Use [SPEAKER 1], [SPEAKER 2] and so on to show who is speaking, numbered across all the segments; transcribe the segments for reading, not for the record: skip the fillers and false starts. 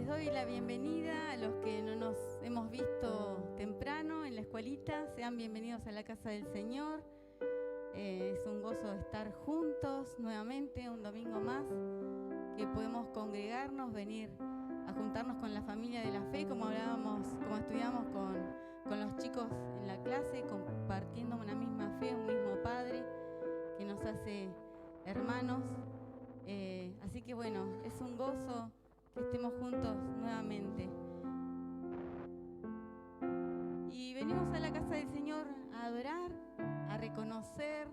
[SPEAKER 1] doy la bienvenida a los que no nos hemos visto temprano en la escuelita. Sean bienvenidos a la casa del Señor. Es un gozo estar juntos nuevamente, un domingo más, que podemos congregarnos, venir a juntarnos con la familia de la fe, como hablábamos, como estudiamos con los chicos en la clase, compartiendo una misma fe, un mismo Padre que nos hace hermanos. Así que bueno, es un gozo que estemos juntos nuevamente. Y venimos a la casa del Señor a adorar, a reconocer,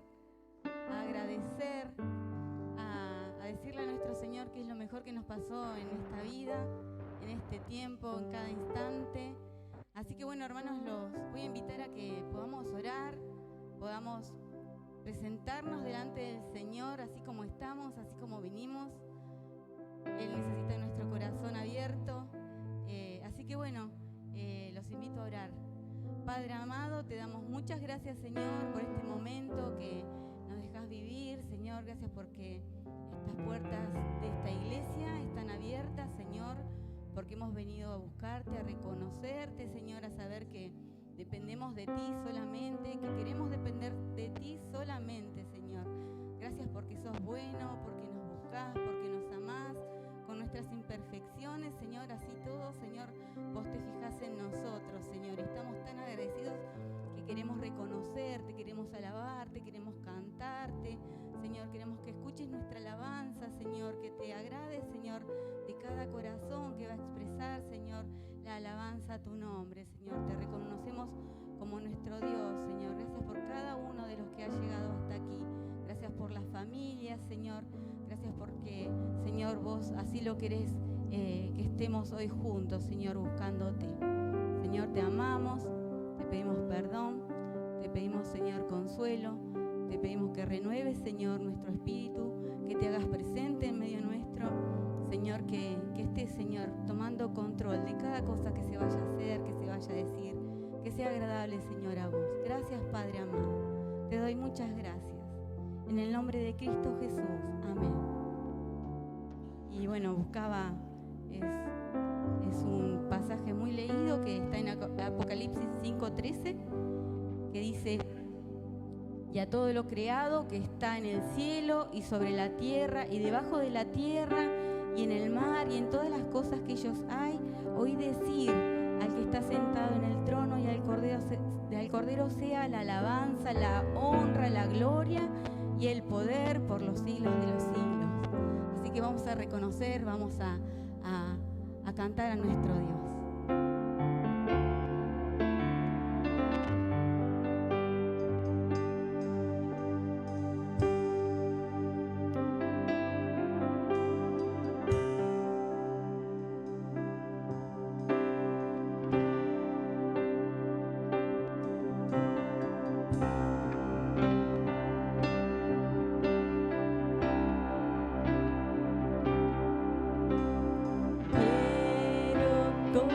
[SPEAKER 1] a agradecer, a decirle a nuestro Señor que es lo mejor que nos pasó en esta vida, en este tiempo, en cada instante. Así que bueno, hermanos, los voy a invitar a que podamos orar, podamos presentarnos delante del Señor así como estamos, así como vinimos. Él necesita nuestro corazón abierto. Así que bueno, los invito a orar. Padre amado, te damos muchas gracias, Señor, por este momento que nos dejas vivir. Señor, gracias porque estas puertas de esta iglesia están abiertas, Señor, porque hemos venido a buscarte, a reconocerte, Señor, a saber que dependemos de ti solamente, que queremos depender de ti solamente, Señor. Gracias porque sos bueno, porque nos buscás, porque nos amás, con nuestras imperfecciones, Señor, así todo, Señor, vos te fijás en nosotros, Señor. Estamos tan agradecidos que queremos reconocerte, queremos alabarte, queremos cantarte, Señor. Queremos que escuches nuestra alabanza, Señor, que te agrade, Señor, de cada corazón que va a expresar, Señor, la alabanza a tu nombre, Señor. Te reconocemos como nuestro Dios, Señor. Gracias por cada uno de los que ha llegado hasta aquí. Gracias por las familias, Señor. Gracias porque, Señor, vos así lo querés, que estemos hoy juntos, Señor, buscándote. Señor, te amamos, te pedimos perdón, te pedimos, Señor, consuelo, te pedimos que renueves, Señor, nuestro espíritu, que te hagas presente en medio nuestro, Señor, que estés, Señor, tomando control de cada cosa que se vaya a hacer, que se vaya a decir, que sea agradable, Señor, a vos. Gracias, Padre amado, te doy muchas gracias. En el nombre de Cristo Jesús, amén. Y bueno, buscaba, es un pasaje muy leído que está en Apocalipsis 5:13, que dice: y a todo lo creado que está en el cielo y sobre la tierra y debajo de la tierra y en el mar y en todas las cosas que ellos hay, oí decir al que está sentado en el trono y al Cordero sea la alabanza, la honra, la gloria y el poder por los siglos de los siglos. Así que vamos a reconocer, vamos a cantar a nuestro Dios. Quiero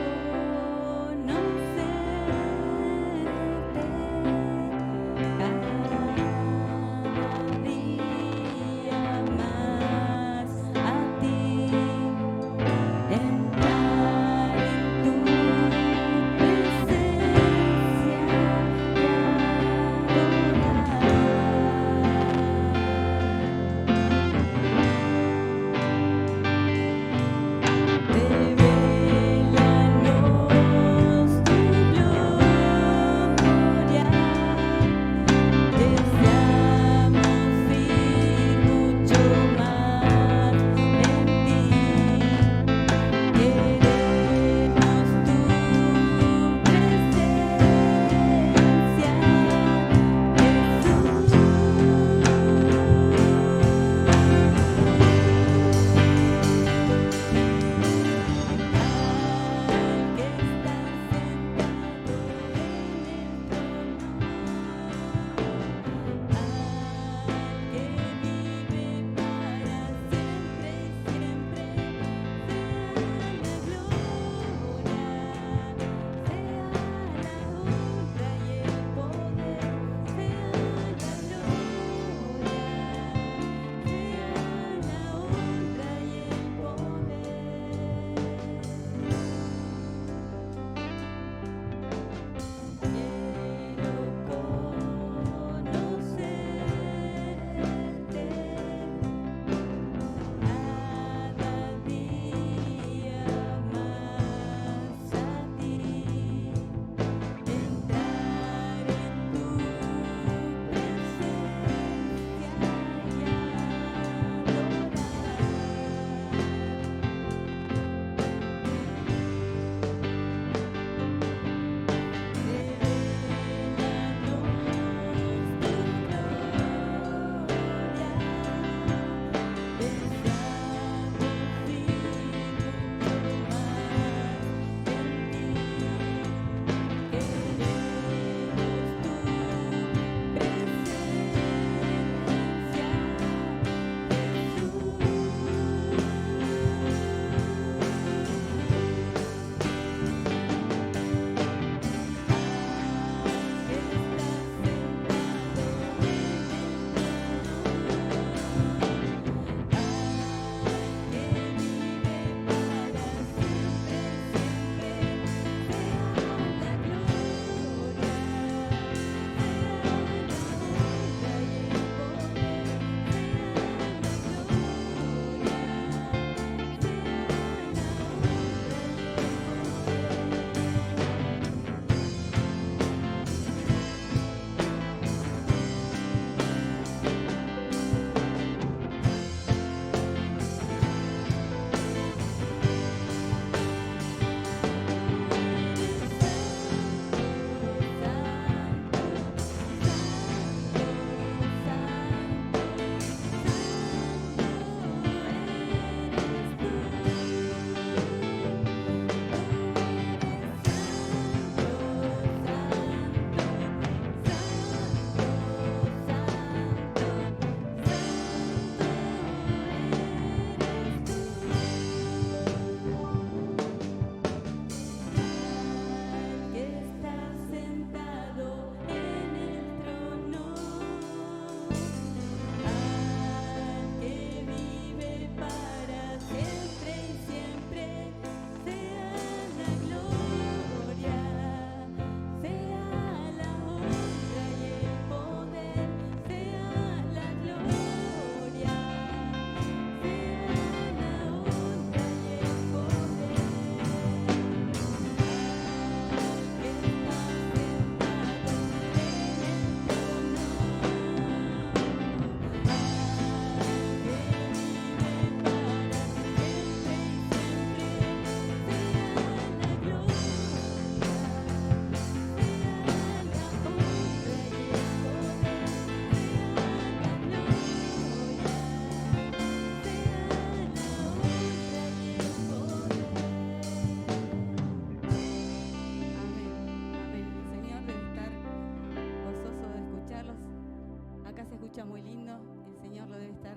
[SPEAKER 1] escucha muy lindo, el Señor lo debe estar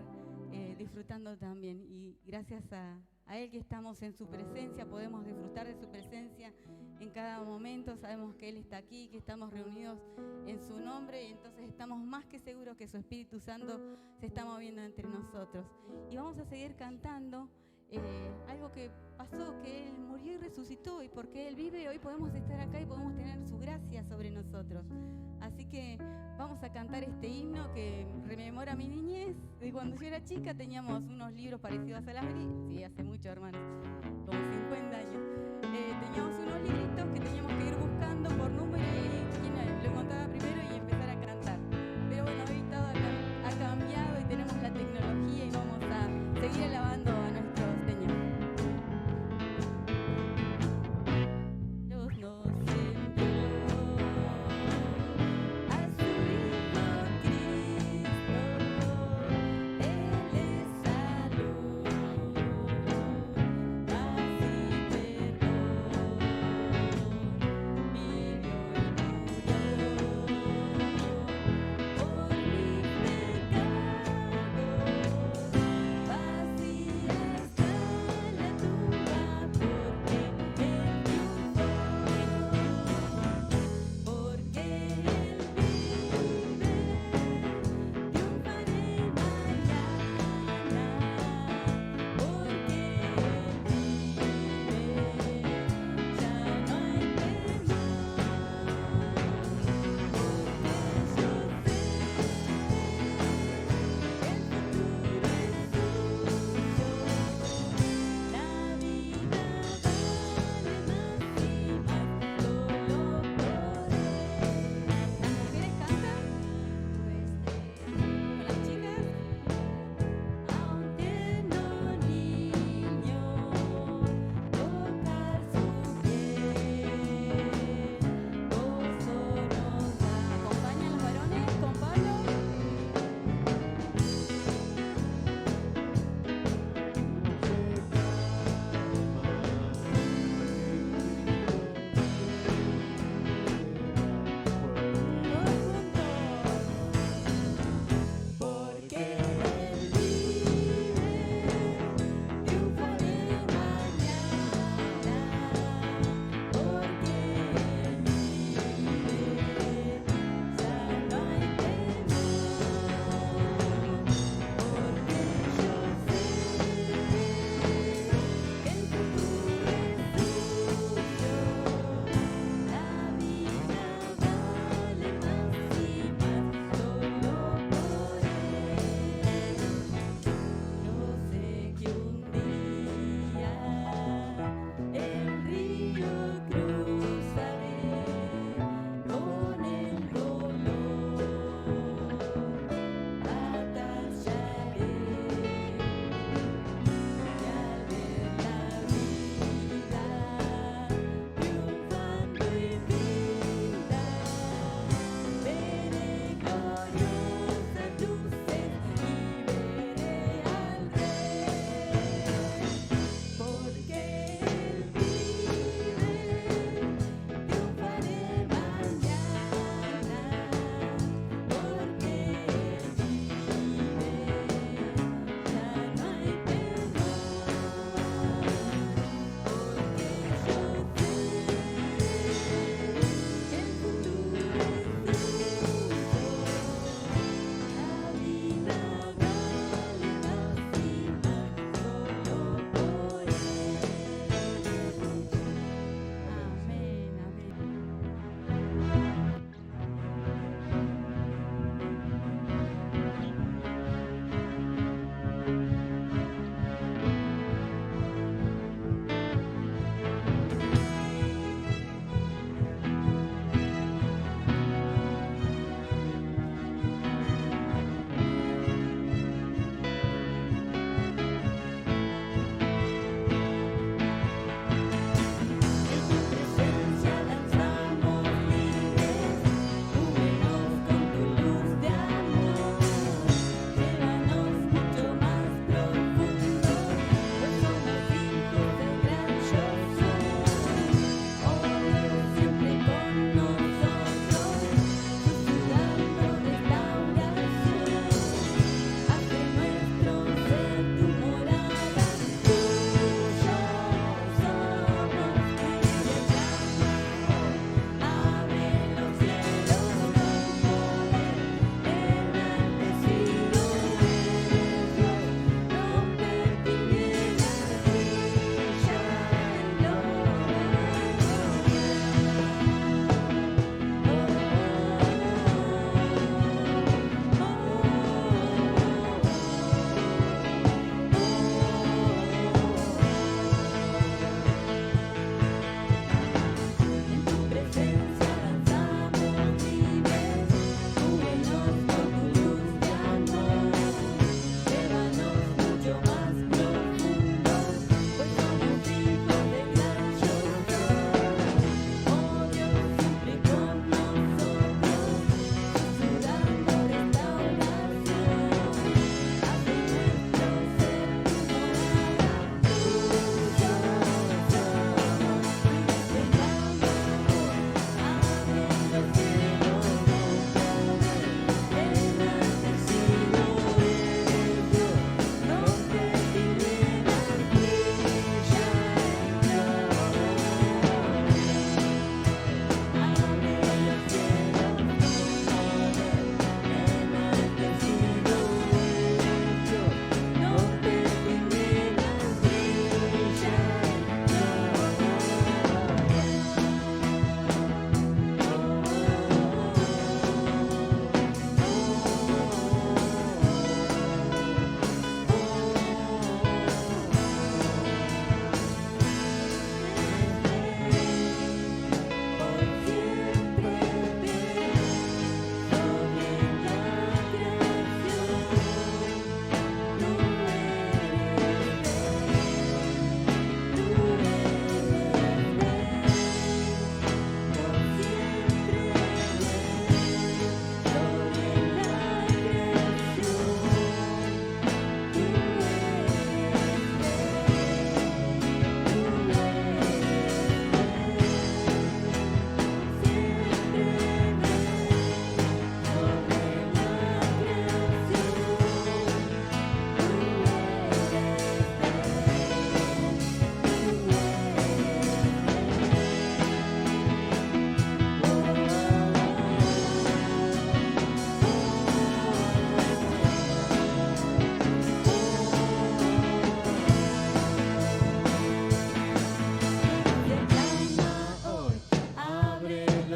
[SPEAKER 1] disfrutando también. Y gracias a Él que estamos en su presencia, podemos disfrutar de su presencia en cada momento. Sabemos que Él está aquí, que estamos reunidos en su nombre, y entonces estamos más que seguros que su Espíritu Santo se está moviendo entre nosotros. Y vamos a seguir cantando algo que pasó, que Él murió y resucitó, y porque Él vive hoy podemos estar acá y podemos tener su gracia sobre nosotros. Así que vamos a cantar este himno que rememora mi niñez. De cuando yo era chica teníamos unos libros parecidos a las Biblias. Sí, hace mucho, hermanos, como 50 años. Teníamos unos libritos que teníamos que ir buscando por número, y ahí quien lo encontraba primero y empezar a cantar. Pero bueno, hoy todo ha cambiado y tenemos la tecnología y vamos a seguir alabando a nuestro Señor. Dios nos envió a su Hijo Cristo, Él es salud, paz y perdón.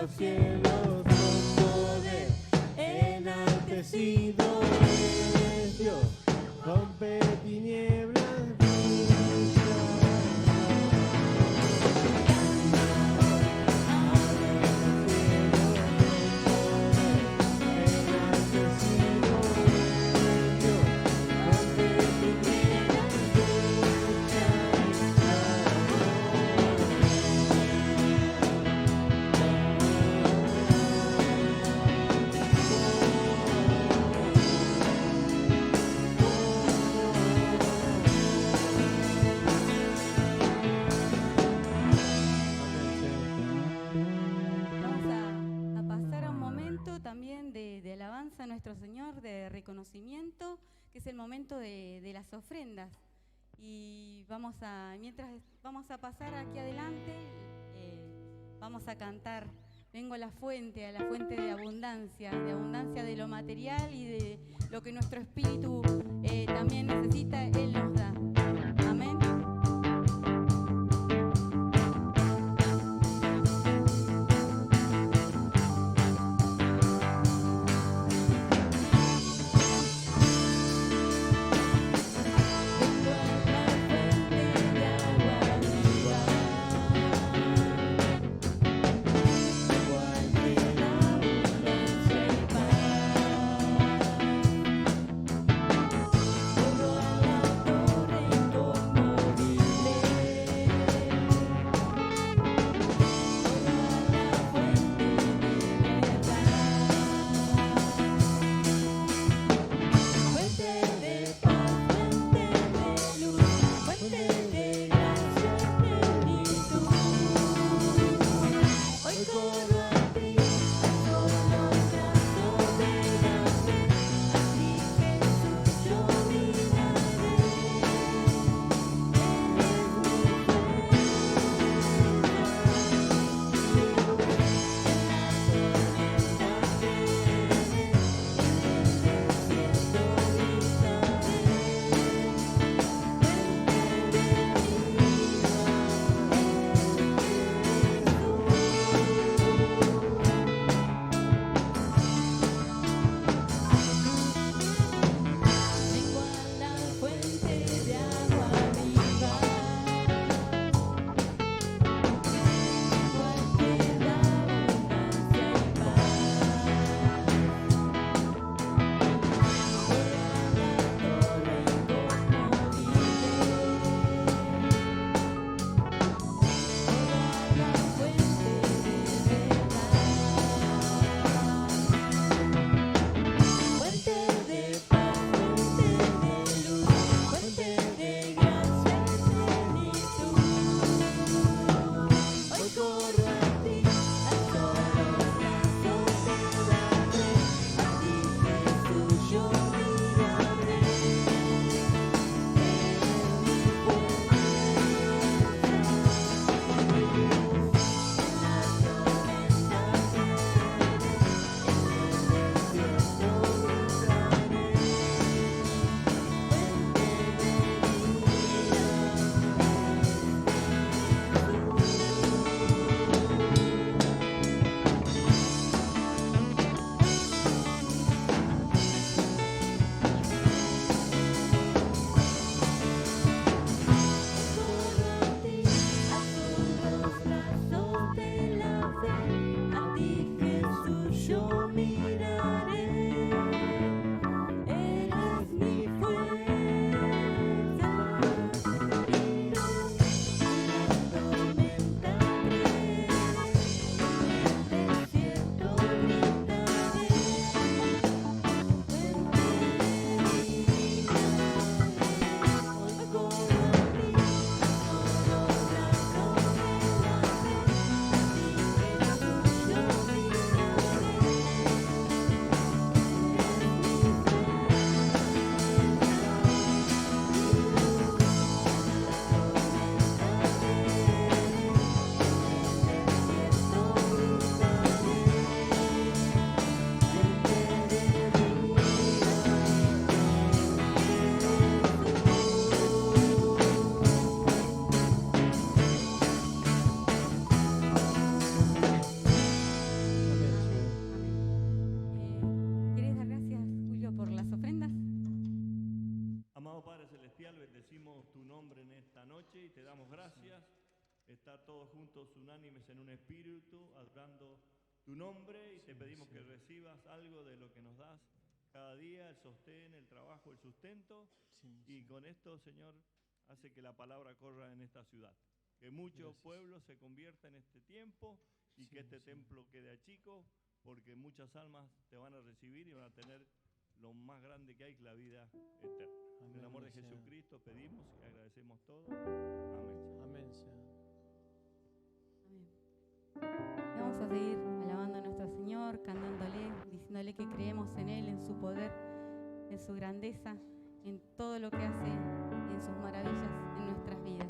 [SPEAKER 2] los cielos con poder, enaltecido eres Dios, rompe tinieblas.
[SPEAKER 1] alabanza a nuestro Señor, de reconocimiento, que es el momento de las ofrendas. Y mientras vamos a pasar aquí adelante, vamos a cantar Vengo a la fuente de abundancia de lo material y de lo que nuestro espíritu también necesita, Él nos da. Amén.
[SPEAKER 2] Vengo a la
[SPEAKER 3] celestial, bendecimos tu nombre en esta noche y te damos gracias. Estar todos juntos unánimes en un espíritu, adorando tu nombre, y te pedimos que recibas algo de lo que nos das cada día, el sostén, el trabajo, el sustento, y con esto, Señor, hace que la palabra corra en esta ciudad. Que muchos pueblos se conviertan en este tiempo y que este templo quede achico, porque muchas almas te van a recibir y van a tener lo más grande que hay, la vida eterna. En el amor de Jesucristo pedimos y agradecemos todo. Amén.
[SPEAKER 2] Amén, Señor.
[SPEAKER 1] Amén. Vamos a seguir alabando a nuestro Señor, cantándole, diciéndole que creemos en Él, en su poder, en su grandeza, en todo lo que hace, en sus maravillas en nuestras vidas.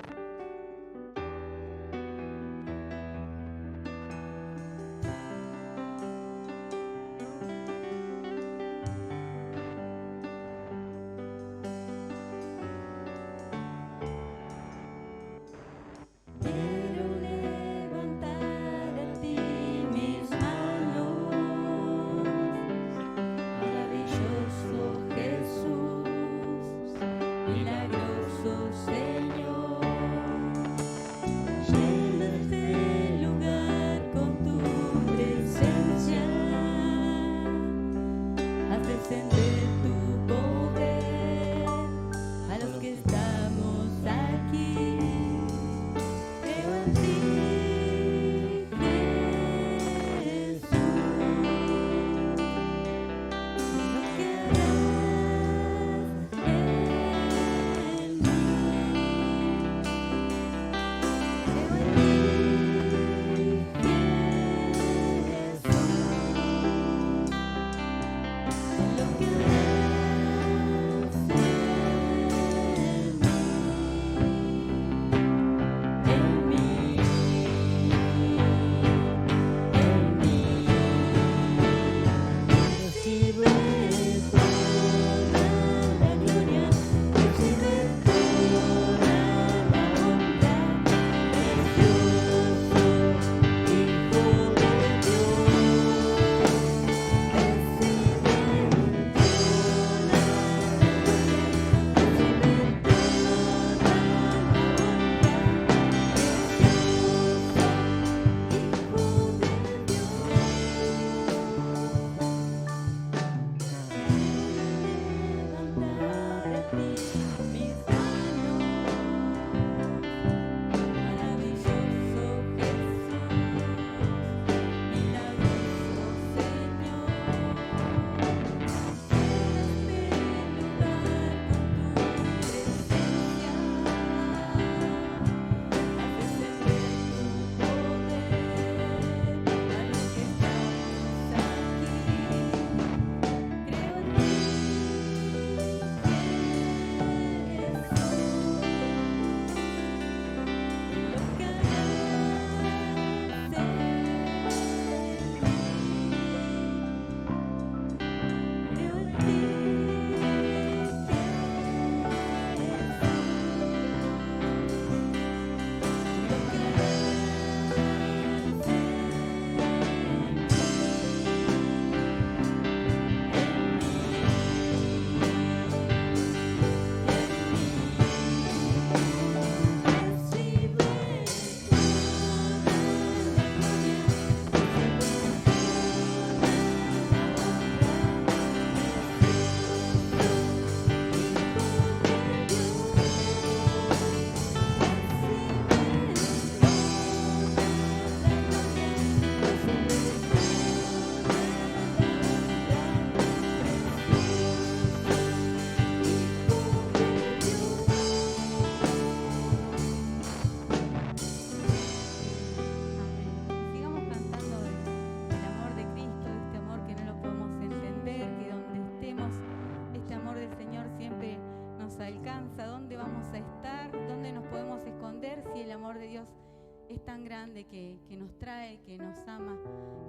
[SPEAKER 1] Es tan grande que nos trae, que nos ama,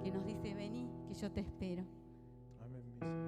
[SPEAKER 1] que nos dice: vení, que yo te espero.
[SPEAKER 2] Amén, mi Señor.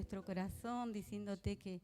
[SPEAKER 1] nuestro corazón, diciéndote que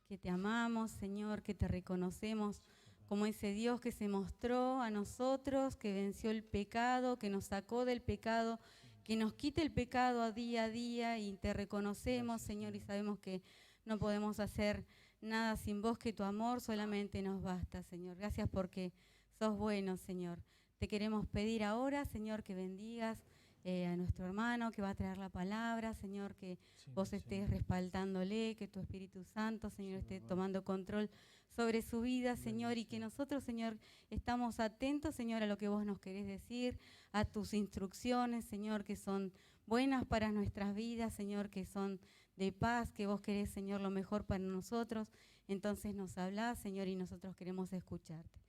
[SPEAKER 1] te amamos, Señor, que te reconocemos como ese Dios que se mostró a nosotros, que venció el pecado, que nos sacó del pecado, que nos quite el pecado a día, y te reconocemos, Señor, y sabemos que no podemos hacer nada sin vos, que tu amor solamente nos basta, Señor. Gracias porque sos bueno, Señor. Te queremos pedir ahora, Señor, que bendigas a nuestro hermano que va a traer la palabra, Señor, que vos estés respaldándole, que tu Espíritu Santo, Señor, esté tomando control sobre su vida, Señor, y que nosotros, Señor, estamos atentos, Señor, a lo que vos nos querés decir, a tus instrucciones, Señor, que son buenas para nuestras vidas, Señor, que son de paz, que vos querés, Señor, lo mejor para nosotros. Entonces nos hablás, Señor, y nosotros queremos escucharte.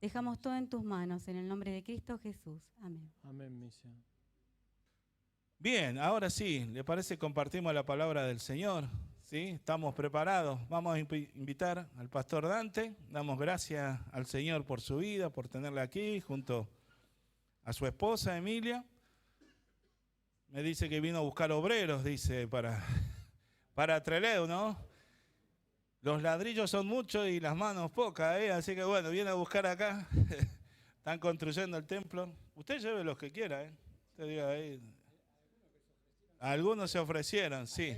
[SPEAKER 1] Dejamos todo en tus manos, en el nombre de Cristo Jesús. Amén.
[SPEAKER 2] Amén, misa.
[SPEAKER 4] Bien, ahora sí, ¿le parece compartimos la palabra del Señor? ¿Sí? Estamos preparados. Vamos a invitar al pastor Dante. Damos gracias al Señor por su vida, por tenerla aquí junto a su esposa Emilia. Me dice que vino a buscar obreros, dice, para Trelew, ¿no? Los ladrillos son muchos y las manos pocas, ¿eh? Así que bueno, viene a buscar acá. Están construyendo el templo. Usted lleve los que quiera, ¿eh? Usted diga ahí. Algunos se ofrecieron, sí.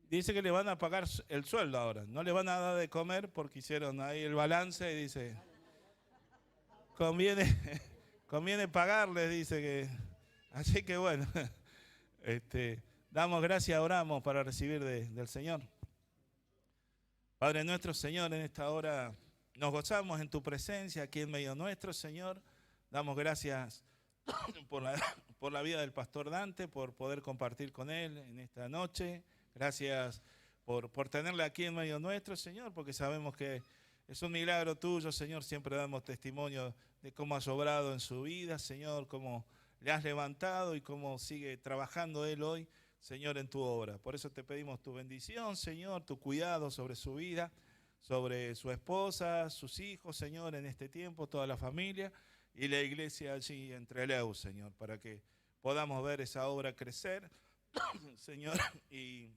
[SPEAKER 4] Dice que le van a pagar el sueldo ahora. No le van a dar de comer porque hicieron ahí el balance y dice, conviene pagarles, dice que. Así que bueno, damos gracias, oramos para recibir del Señor. Padre nuestro, Señor, en esta hora nos gozamos en tu presencia aquí en medio nuestro, Señor. Damos gracias por la vida del pastor Dante, por poder compartir con él en esta noche. Gracias por tenerle aquí en medio nuestro, Señor, porque sabemos que es un milagro tuyo, Señor. Siempre damos testimonio de cómo has obrado en su vida, Señor, cómo le has levantado y cómo sigue trabajando él hoy, Señor, en tu obra. Por eso te pedimos tu bendición, Señor, tu cuidado sobre su vida, sobre su esposa, sus hijos, Señor, en este tiempo, toda la familia y la iglesia allí en Trelew, Señor, para que podamos ver esa obra crecer, Señor, y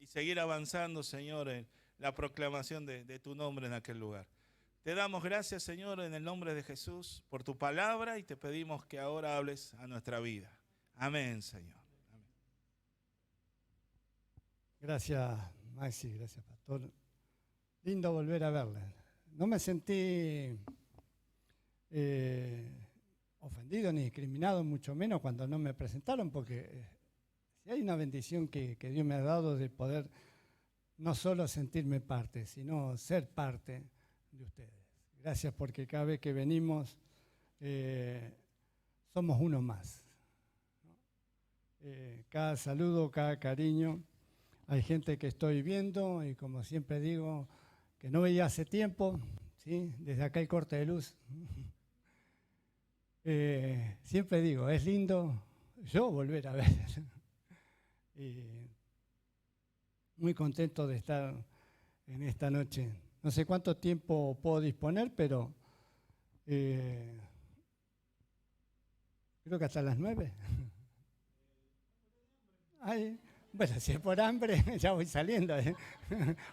[SPEAKER 4] seguir avanzando, Señor, en la proclamación de tu nombre en aquel lugar. Te damos gracias, Señor, en el nombre de Jesús, por tu palabra y te pedimos que ahora hables a nuestra vida. Amén, Señor. Amén.
[SPEAKER 5] Gracias, Maxi, gracias, pastor. Lindo volver a verla. No me sentí ofendido ni discriminado, mucho menos cuando no me presentaron, porque si hay una bendición que Dios me ha dado de poder no solo sentirme parte, sino ser parte de ustedes. Gracias porque cada vez que venimos somos uno más. Cada saludo, cada cariño, hay gente que estoy viendo y como siempre digo, que no veía hace tiempo, ¿sí? Desde acá el corte de luz. Siempre digo, es lindo yo volver a ver. Y muy contento de estar en esta noche. No sé cuánto tiempo puedo disponer, pero creo que hasta las 9. Ay, bueno, si es por hambre, ya voy saliendo.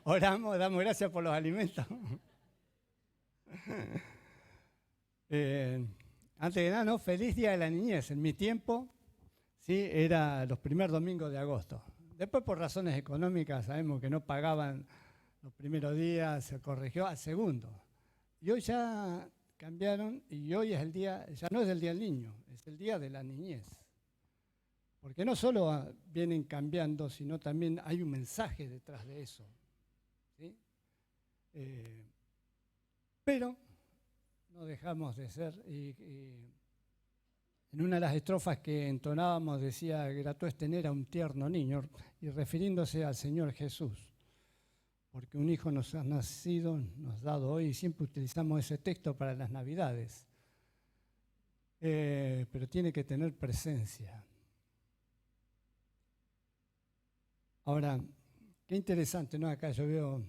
[SPEAKER 5] Oramos, damos gracias por los alimentos. Antes de nada, ¿no? Feliz Día de la Niñez. En mi tiempo, sí, era los primeros domingos de agosto. Después, por razones económicas, sabemos que no pagaban los primeros días, se corrigió al segundo. Y hoy ya cambiaron y hoy es el día, ya no es el Día del Niño, es el Día de la Niñez. Porque no solo vienen cambiando, sino también hay un mensaje detrás de eso. ¿Sí? Pero no dejamos de ser. Y en una de las estrofas que entonábamos decía, grato es tener a un tierno niño, y refiriéndose al Señor Jesús. Porque un hijo nos ha nacido, nos ha dado hoy, y siempre utilizamos ese texto para las Navidades. Pero tiene que tener presencia. Ahora, qué interesante, ¿no? Acá yo veo,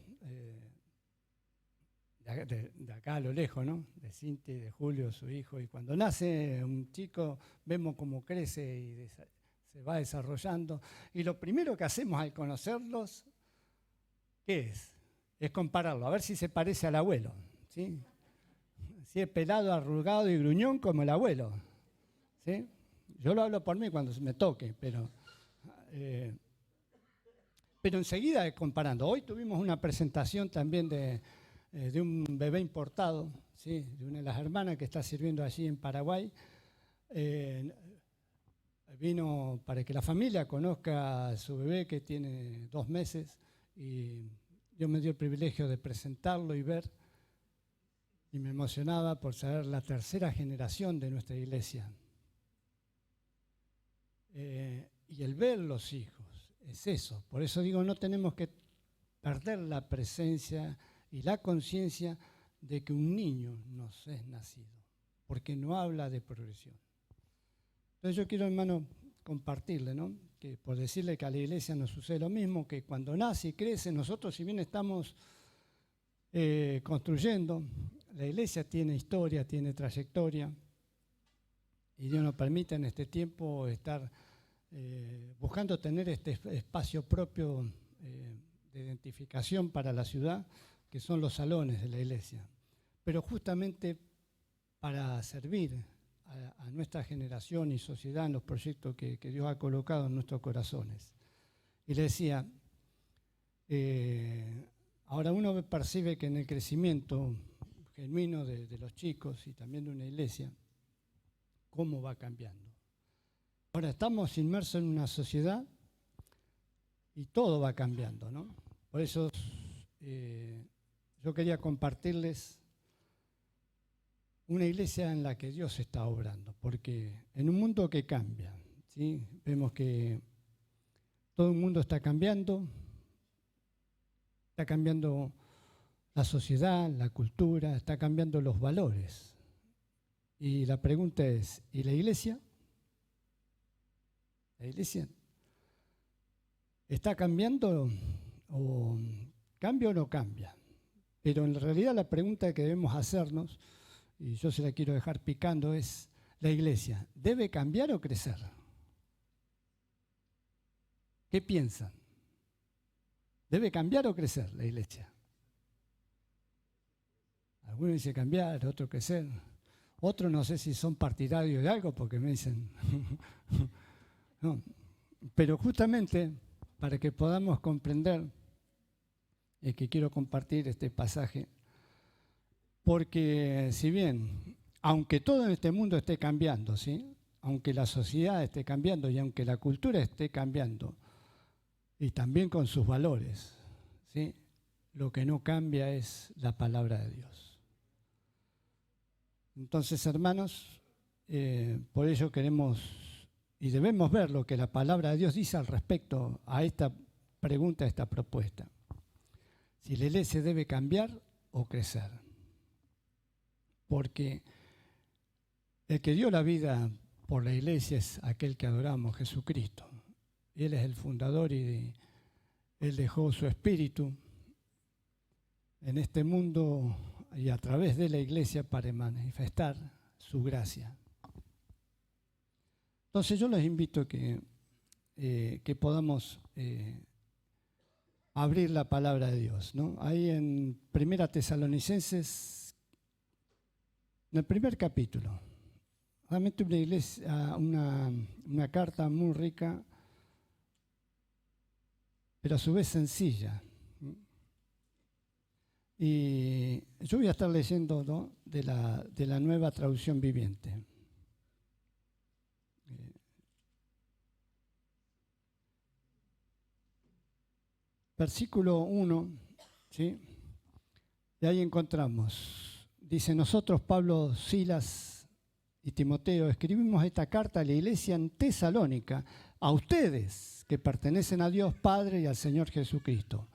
[SPEAKER 5] de acá a lo lejos, ¿no? De Cintia y de Julio, su hijo, y cuando nace un chico, vemos cómo crece y se se va desarrollando. Y lo primero que hacemos al conocerlos, ¿qué es? Es compararlo, a ver si se parece al abuelo, ¿sí? Si es pelado, arrugado y gruñón como el abuelo, ¿sí? Yo lo hablo por mí cuando me toque, pero enseguida comparando. Hoy tuvimos una presentación también de un bebé importado, ¿sí? De una de las hermanas que está sirviendo allí en Paraguay. Vino para que la familia conozca a su bebé que tiene 2 meses y Dios me dio el privilegio de presentarlo y ver, y me emocionaba por saber la 3ª generación de nuestra iglesia. Y el ver los hijos, es eso. Por eso digo, no tenemos que perder la presencia y la conciencia de que un niño nos es nacido, porque no habla de progresión. Entonces yo quiero, hermano, compartirle, ¿no? Que por decirle que a la iglesia nos sucede lo mismo, que cuando nace y crece, nosotros si bien estamos construyendo, la iglesia tiene historia, tiene trayectoria, y Dios nos permite en este tiempo estar buscando tener este espacio propio de identificación para la ciudad, que son los salones de la iglesia, pero justamente para servir a nuestra generación y sociedad en los proyectos que Dios ha colocado en nuestros corazones. Y le decía, ahora uno percibe que en el crecimiento genuino de los chicos y también de una iglesia, cómo va cambiando. Ahora estamos inmersos en una sociedad y todo va cambiando, ¿no? Por eso yo quería compartirles una iglesia en la que Dios está obrando, porque en un mundo que cambia, ¿sí? Vemos que todo el mundo está cambiando la sociedad, la cultura, está cambiando los valores. Y la pregunta es, ¿y la iglesia? ¿La iglesia está cambiando o cambia o no cambia? Pero en realidad la pregunta que debemos hacernos, y yo se la quiero dejar picando, es, ¿la iglesia debe cambiar o crecer? ¿Qué piensan? ¿Debe cambiar o crecer la iglesia? Algunos dicen cambiar, otros crecer. Otros no sé si son partidarios de algo porque me dicen... no. Pero justamente para que podamos comprender, es que quiero compartir este pasaje, porque si bien, aunque todo en este mundo esté cambiando, ¿sí? Aunque la sociedad esté cambiando y aunque la cultura esté cambiando, y también con sus valores, ¿sí? Lo que no cambia es la palabra de Dios. Entonces, hermanos, por ello queremos y debemos ver lo que la palabra de Dios dice al respecto a esta pregunta, a esta propuesta. Si la iglesia debe cambiar o crecer. Porque el que dio la vida por la iglesia es aquel que adoramos, Jesucristo. Él es el fundador y Él dejó su espíritu en este mundo y a través de la iglesia para manifestar su gracia. Entonces yo les invito que podamos abrir la palabra de Dios, ¿no? Ahí en 1 Tesalonicenses, en el primer capítulo, realmente una iglesia, una carta muy rica, pero a su vez sencilla. Y yo voy a estar leyendo, ¿no? de la Nueva Traducción Viviente. Versículo 1, ¿sí? Y ahí encontramos, dice, nosotros, Pablo, Silas y Timoteo, escribimos esta carta a la iglesia en Tesalónica, a ustedes que pertenecen a Dios Padre y al Señor Jesucristo.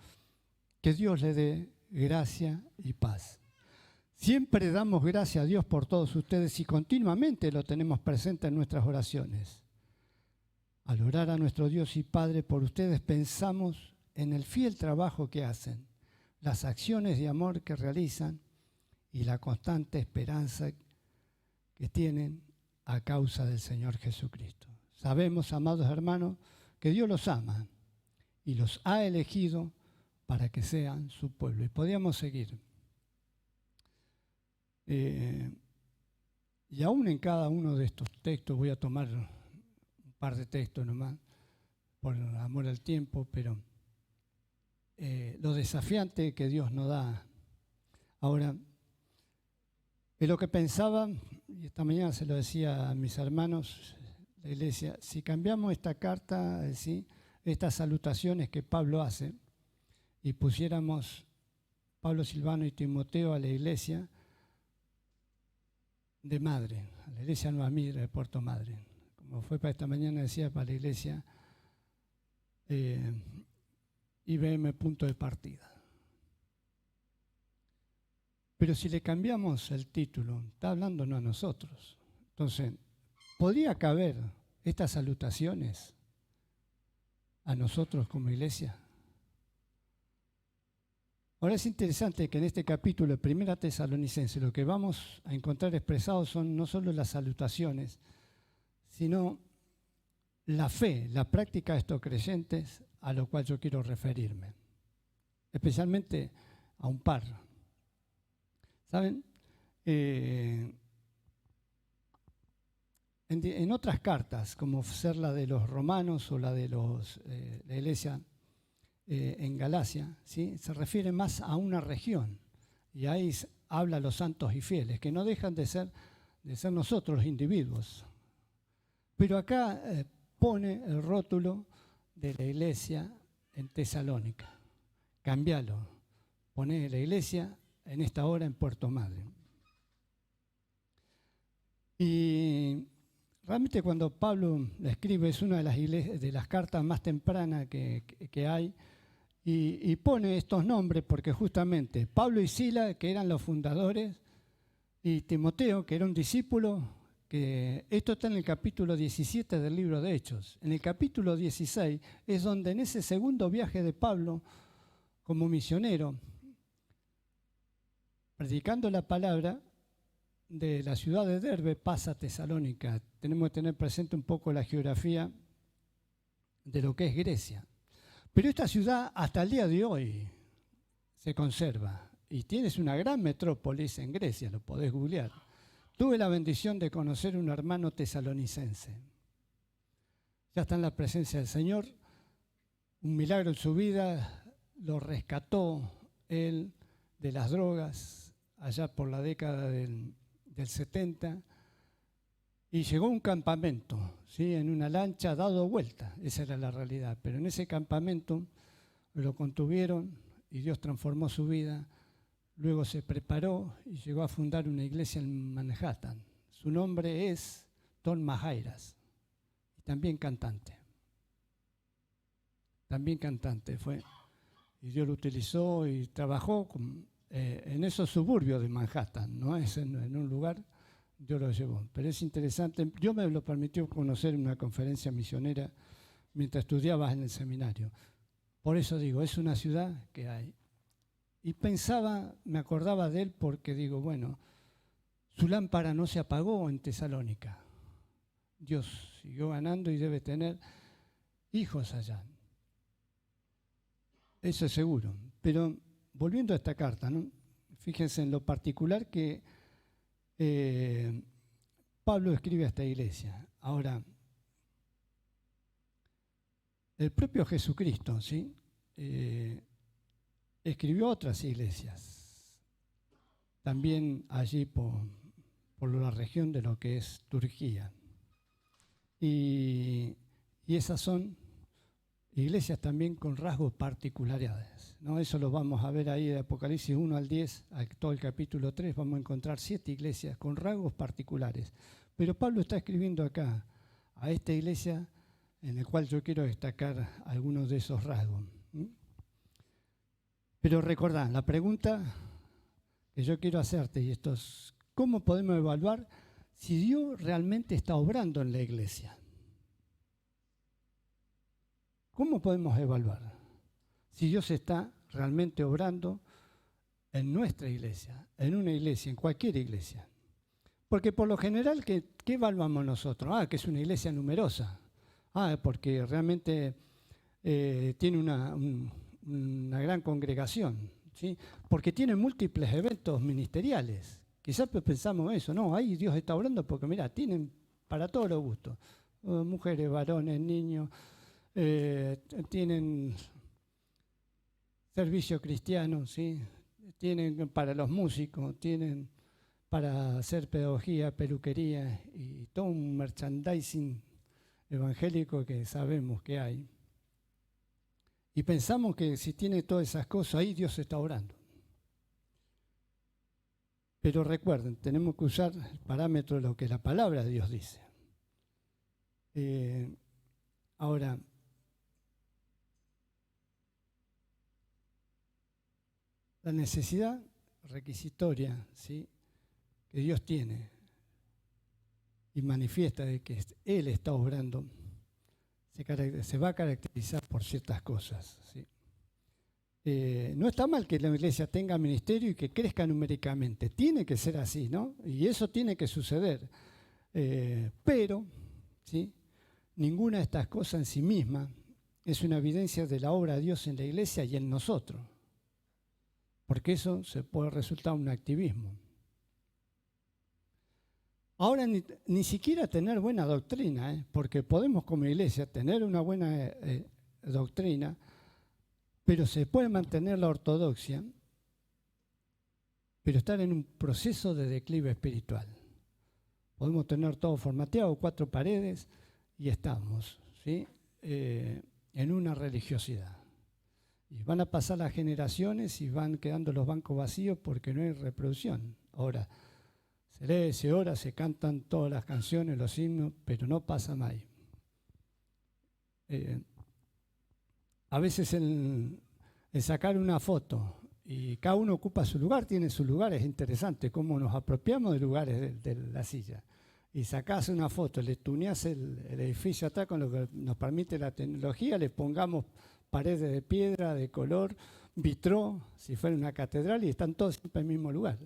[SPEAKER 5] Que Dios le dé gracia y paz. Siempre damos gracias a Dios por todos ustedes y continuamente lo tenemos presente en nuestras oraciones. Al orar a nuestro Dios y Padre por ustedes pensamos en el fiel trabajo que hacen, las acciones de amor que realizan y la constante esperanza que tienen a causa del Señor Jesucristo. sabemos, amados hermanos, que Dios los ama y los ha elegido para que sean su pueblo. Y podríamos seguir. Y aún en cada uno de estos textos, voy a tomar un par de textos nomás, por amor al tiempo, pero lo desafiante que Dios nos da. Ahora, es lo que pensaba, y esta mañana se lo decía a mis hermanos de la iglesia, si cambiamos esta carta, ¿sí?, estas salutaciones que Pablo hace, y pusiéramos Pablo, Silvano y Timoteo a la iglesia de Madre, a la iglesia Nueva Mira de Puerto Madre, como fue para esta mañana, decía, para la iglesia IBM punto de partida. Pero si le cambiamos el título, está hablando no a nosotros. Entonces, ¿podría caber estas salutaciones a nosotros como iglesia? Ahora es interesante que en este capítulo de 1 Tesalonicenses lo que vamos a encontrar expresados son no solo las salutaciones, sino la fe, la práctica de estos creyentes a lo cual yo quiero referirme, especialmente a un par. ¿Saben? En otras cartas, como ser la de los romanos o la de la iglesia en Galacia, ¿sí?, se refiere más a una región, y ahí habla a los santos y fieles, que no dejan de ser nosotros los individuos. Pero acá pone el rótulo de la iglesia en Tesalónica. Cambialo, pone la iglesia en esta hora en Puerto Madre. Y realmente cuando Pablo la escribe, es una de las cartas más tempranas que hay, y pone estos nombres porque justamente Pablo y Sila, que eran los fundadores, y Timoteo, que era un discípulo, que esto está en el capítulo 17 del libro de Hechos. En el capítulo 16 es donde en ese segundo viaje de Pablo como misionero, predicando la palabra, de la ciudad de Derbe pasa a Tesalónica. Tenemos que tener presente un poco la geografía de lo que es Grecia. Pero esta ciudad hasta el día de hoy se conserva y tienes una gran metrópolis en Grecia, lo podés googlear. Tuve la bendición de conocer un hermano tesalonicense. Ya está en la presencia del Señor, un milagro en su vida, lo rescató él de las drogas allá por la década del 70, y llegó a un campamento, ¿sí?, en una lancha dado vuelta, esa era la realidad, pero en ese campamento lo contuvieron y Dios transformó su vida. Luego se preparó y llegó a fundar una iglesia en Manhattan. Su nombre es Tom Mahairas, y también cantante fue, y Dios lo utilizó y trabajó en esos suburbios de Manhattan, no es en un lugar, Dios lo llevó. Pero es interesante, Dios me lo permitió conocer en una conferencia misionera mientras estudiaba en el seminario. Por eso digo, es una ciudad que hay. Y me acordaba de él porque digo, bueno, su lámpara no se apagó en Tesalónica. Dios siguió ganando y debe tener hijos allá. Eso es seguro. Pero volviendo a esta carta, ¿no?, fíjense en lo particular que Pablo escribe a esta iglesia. Ahora, el propio Jesucristo, ¿sí?, escribió a otras iglesias, también allí por la región de lo que es Turquía. Y esas son iglesias también con rasgos particulares, ¿no? Eso lo vamos a ver ahí de Apocalipsis 1 al 10, a todo el capítulo 3, vamos a encontrar 7 iglesias con rasgos particulares. Pero Pablo está escribiendo acá a esta iglesia en la cual yo quiero destacar algunos de esos rasgos. Pero recordá, la pregunta que yo quiero hacerte, y esto es, ¿cómo podemos evaluar si Dios realmente está obrando en la iglesia? ¿Cómo podemos evaluar si Dios está realmente obrando en nuestra iglesia, en una iglesia, en cualquier iglesia? Porque por lo general, ¿qué evaluamos nosotros? Que es una iglesia numerosa. Porque realmente tiene una gran congregación, ¿sí? Porque tiene múltiples eventos ministeriales. Quizás pensamos eso, no, ahí Dios está obrando porque mira, tienen para todos los gustos, mujeres, varones, niños, tienen servicio cristiano, ¿sí? Tienen para los músicos, tienen para hacer pedagogía, peluquería y todo un merchandising evangélico que sabemos que hay. Y pensamos que si tiene todas esas cosas, ahí Dios está obrando. Pero recuerden, tenemos que usar el parámetro de lo que la palabra de Dios dice. Ahora, la necesidad requisitoria, ¿sí?, que Dios tiene y manifiesta de que Él está obrando, se va a caracterizar por ciertas cosas, ¿sí? No está mal que la iglesia tenga ministerio y que crezca numéricamente. Tiene que ser así, ¿no? Y eso tiene que suceder. Pero, ¿sí?, ninguna de estas cosas en sí misma es una evidencia de la obra de Dios en la iglesia y en nosotros. Porque eso se puede resultar un activismo. Ahora ni siquiera tener buena doctrina, porque podemos como iglesia tener una buena doctrina, pero se puede mantener la ortodoxia, pero estar en un proceso de declive espiritual. Podemos tener todo formateado, 4 paredes, y estamos, ¿sí?, en una religiosidad. Y van a pasar las generaciones y van quedando los bancos vacíos porque no hay reproducción. Ahora, se lee, se ora, se cantan todas las canciones, los himnos, pero no pasa más. A veces el sacar una foto y cada uno ocupa su lugar, tiene su lugar, es interesante cómo nos apropiamos de lugares de la silla. Y sacás una foto, le tuneás el edificio atrás con lo que nos permite la tecnología, le pongamos paredes de piedra, de color, vitró, si fuera una catedral, y están todos siempre en el mismo lugar.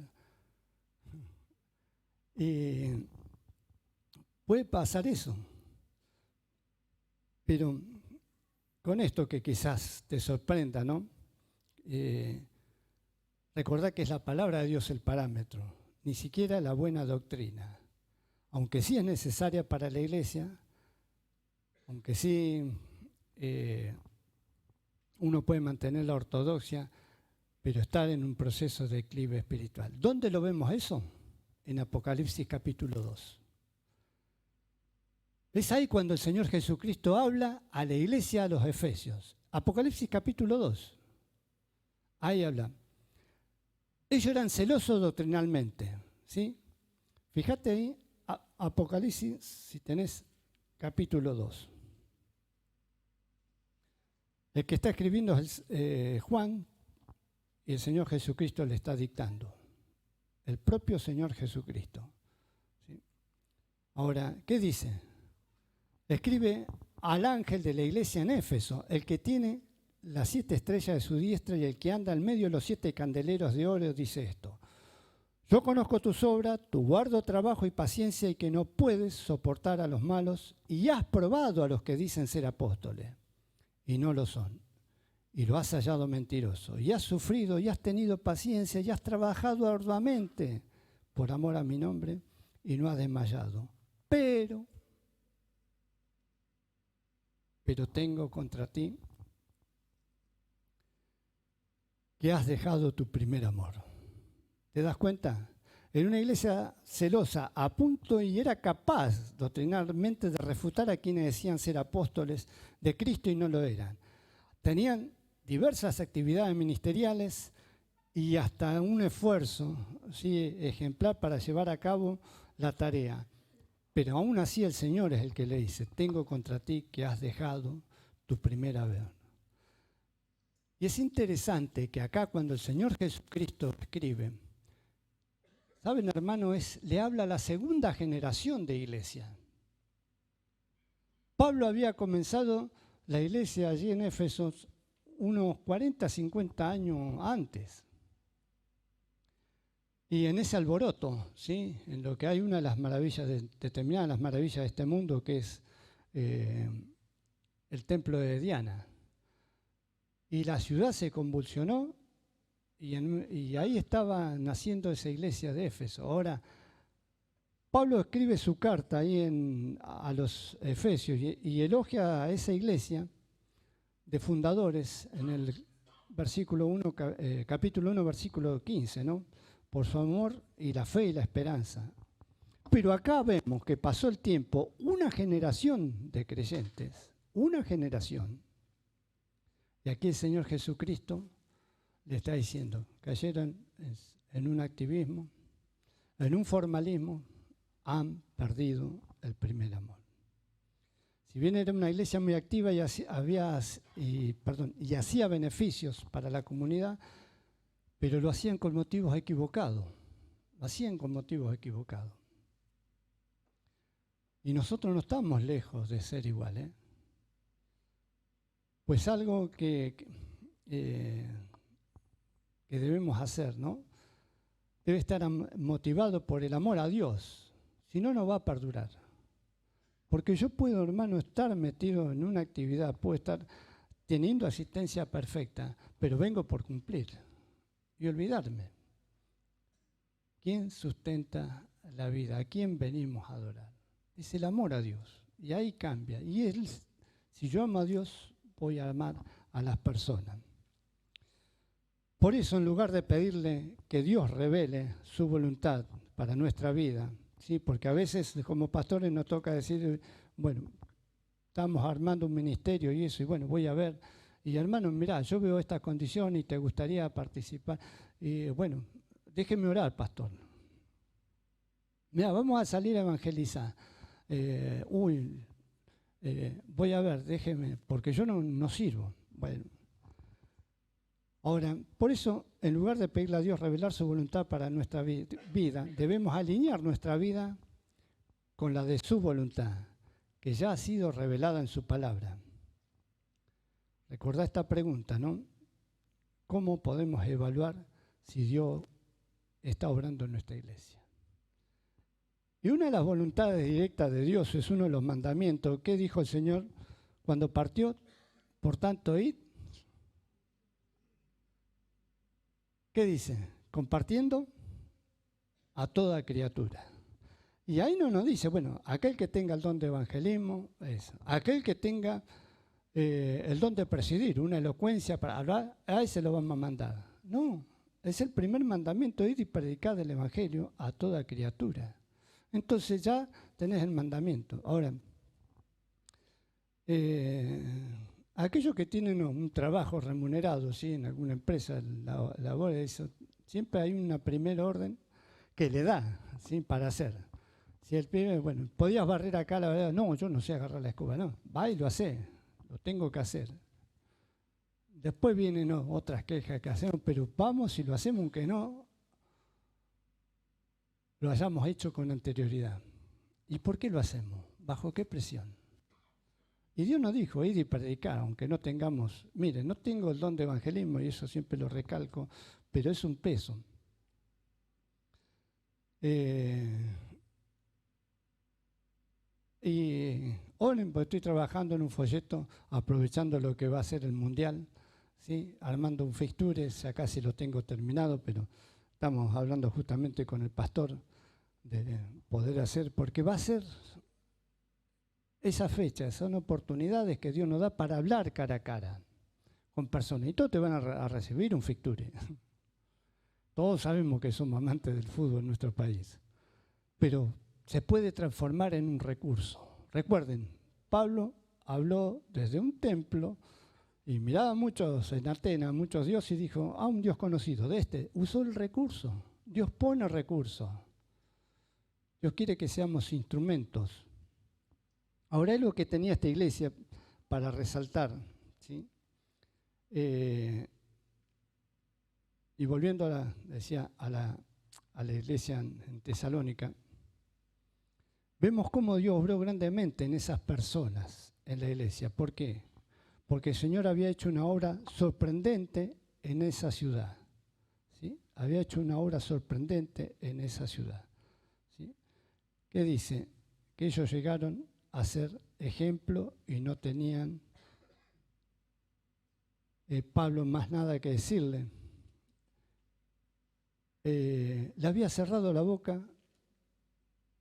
[SPEAKER 5] Y puede pasar eso, pero con esto que quizás te sorprenda, ¿no? Recordá que es la palabra de Dios el parámetro, ni siquiera la buena doctrina, aunque sí es necesaria para la iglesia, aunque sí uno puede mantener la ortodoxia, pero estar en un proceso de declive espiritual. ¿Dónde lo vemos eso? En Apocalipsis capítulo 2. Es ahí cuando el Señor Jesucristo habla a la iglesia, a los Efesios. Apocalipsis capítulo 2. Ahí habla. Ellos eran celosos doctrinalmente, ¿sí? Fíjate ahí, Apocalipsis, si tenés capítulo 2. El que está escribiendo es Juan y el Señor Jesucristo le está dictando. El propio Señor Jesucristo. ¿Sí? Ahora, ¿qué dice? Escribe al ángel de la iglesia en Éfeso, el que tiene las 7 estrellas de su diestra y el que anda en medio de los 7 candeleros de oro, dice esto. Yo conozco tus obras, tu guardo trabajo y paciencia y que no puedes soportar a los malos y has probado a los que dicen ser apóstoles y no lo son. Y lo has hallado mentiroso, y has sufrido, y has tenido paciencia, y has trabajado arduamente por amor a mi nombre, y no has desmayado. Pero tengo contra ti que has dejado tu primer amor. ¿Te das cuenta? En una iglesia celosa, a punto y era capaz doctrinalmente de refutar a quienes decían ser apóstoles de Cristo y no lo eran. Tenían diversas actividades ministeriales y hasta un esfuerzo, ¿sí?, ejemplar para llevar a cabo la tarea. Pero aún así el Señor es el que le dice, tengo contra ti que has dejado tu primer amor. Y es interesante que acá cuando el Señor Jesucristo escribe, ¿saben, hermano? Le habla a la segunda generación de iglesia. Pablo había comenzado la iglesia allí en Éfeso unos 40, 50 años antes. Y en ese alboroto, ¿sí?, en lo que hay una de las maravillas, determinadas las maravillas de este mundo, que es el templo de Diana. Y la ciudad se convulsionó y ahí estaba naciendo esa iglesia de Éfeso. Ahora, Pablo escribe su carta ahí a los Efesios y elogia a esa iglesia de fundadores en el capítulo 1, versículo 15, ¿no? Por su amor y la fe y la esperanza. Pero acá vemos que pasó el tiempo, una generación de creyentes, una generación. Y aquí el Señor Jesucristo le está diciendo, cayeron en un activismo, en un formalismo, han perdido el primer amor. Si bien era una iglesia muy activa y hacía beneficios para la comunidad, pero lo hacían con motivos equivocados. Lo hacían con motivos equivocados. Y nosotros no estamos lejos de ser igual, Pues algo que debemos hacer, ¿no? Debe estar motivado por el amor a Dios, si no, no va a perdurar. Porque yo puedo, hermano, estar metido en una actividad, puedo estar teniendo asistencia perfecta, pero vengo por cumplir y olvidarme. ¿Quién sustenta la vida? ¿A quién venimos a adorar? Es el amor a Dios. Y ahí cambia. Y si yo amo a Dios, voy a amar a las personas. Por eso, en lugar de pedirle que Dios revele su voluntad para nuestra vida, ¿sí? Porque a veces como pastores nos toca decir, bueno, estamos armando un ministerio y eso, y bueno, voy a ver, y hermano, mirá, yo veo esta condición y te gustaría participar, y bueno, déjeme orar, pastor. Mirá, vamos a salir a evangelizar. Voy a ver, déjeme, porque yo no sirvo. Bueno. Ahora, por eso, en lugar de pedirle a Dios revelar su voluntad para nuestra vida, debemos alinear nuestra vida con la de su voluntad, que ya ha sido revelada en su palabra. Recordá esta pregunta, ¿no? ¿Cómo podemos evaluar si Dios está obrando en nuestra iglesia? Y una de las voluntades directas de Dios es uno de los mandamientos. ¿Qué dijo el Señor cuando partió? Por tanto, id. ¿Qué dice? Compartiendo a toda criatura. Y ahí no nos dice, bueno, aquel que tenga el don de evangelismo, aquel que tenga el don de presidir, una elocuencia para hablar, a ese lo vamos a mandar. No, es el primer mandamiento, ir y predicar el evangelio a toda criatura. Entonces ya tenés el mandamiento. Ahora, aquellos que tienen un trabajo remunerado, ¿sí? En alguna empresa, labor, eso, siempre hay una primera orden que le da, ¿sí? Para hacer. Si el pibe, bueno, podías barrer acá, la verdad, no, yo no sé agarrar la escoba, no, va y lo hace, lo tengo que hacer. Después vienen otras quejas que hacemos, pero vamos y lo hacemos aunque no lo hayamos hecho con anterioridad. ¿Y por qué lo hacemos? ¿Bajo qué presión? Y Dios nos dijo, ir y predicar, aunque no tengamos, mire, no tengo el don de evangelismo y eso siempre lo recalco, pero es un peso. Y ahora estoy trabajando en un folleto, aprovechando lo que va a ser el Mundial, ¿sí? Armando un fixture, ya casi lo tengo terminado, pero estamos hablando justamente con el pastor de poder hacer, porque va a ser esa fecha, son oportunidades que Dios nos da para hablar cara a cara con personas. Y todos te van a recibir un fixture. Todos sabemos que somos amantes del fútbol en nuestro país, pero se puede transformar en un recurso. Recuerden, Pablo habló desde un templo y miraba a muchos en Atenas, muchos dioses, y dijo, un Dios conocido, usó el recurso. Dios pone recursos. Dios quiere que seamos instrumentos. Ahora, algo que tenía esta iglesia para resaltar, ¿sí? Y volviendo a la iglesia en Tesalónica, vemos cómo Dios obró grandemente en esas personas en la iglesia. ¿Por qué? Porque el Señor había hecho una obra sorprendente en esa ciudad. ¿Sí? Había hecho una obra sorprendente en esa ciudad. ¿Sí? ¿Qué dice? Que ellos llegaron a ser ejemplo y no tenían Pablo más nada que decirle. Le había cerrado la boca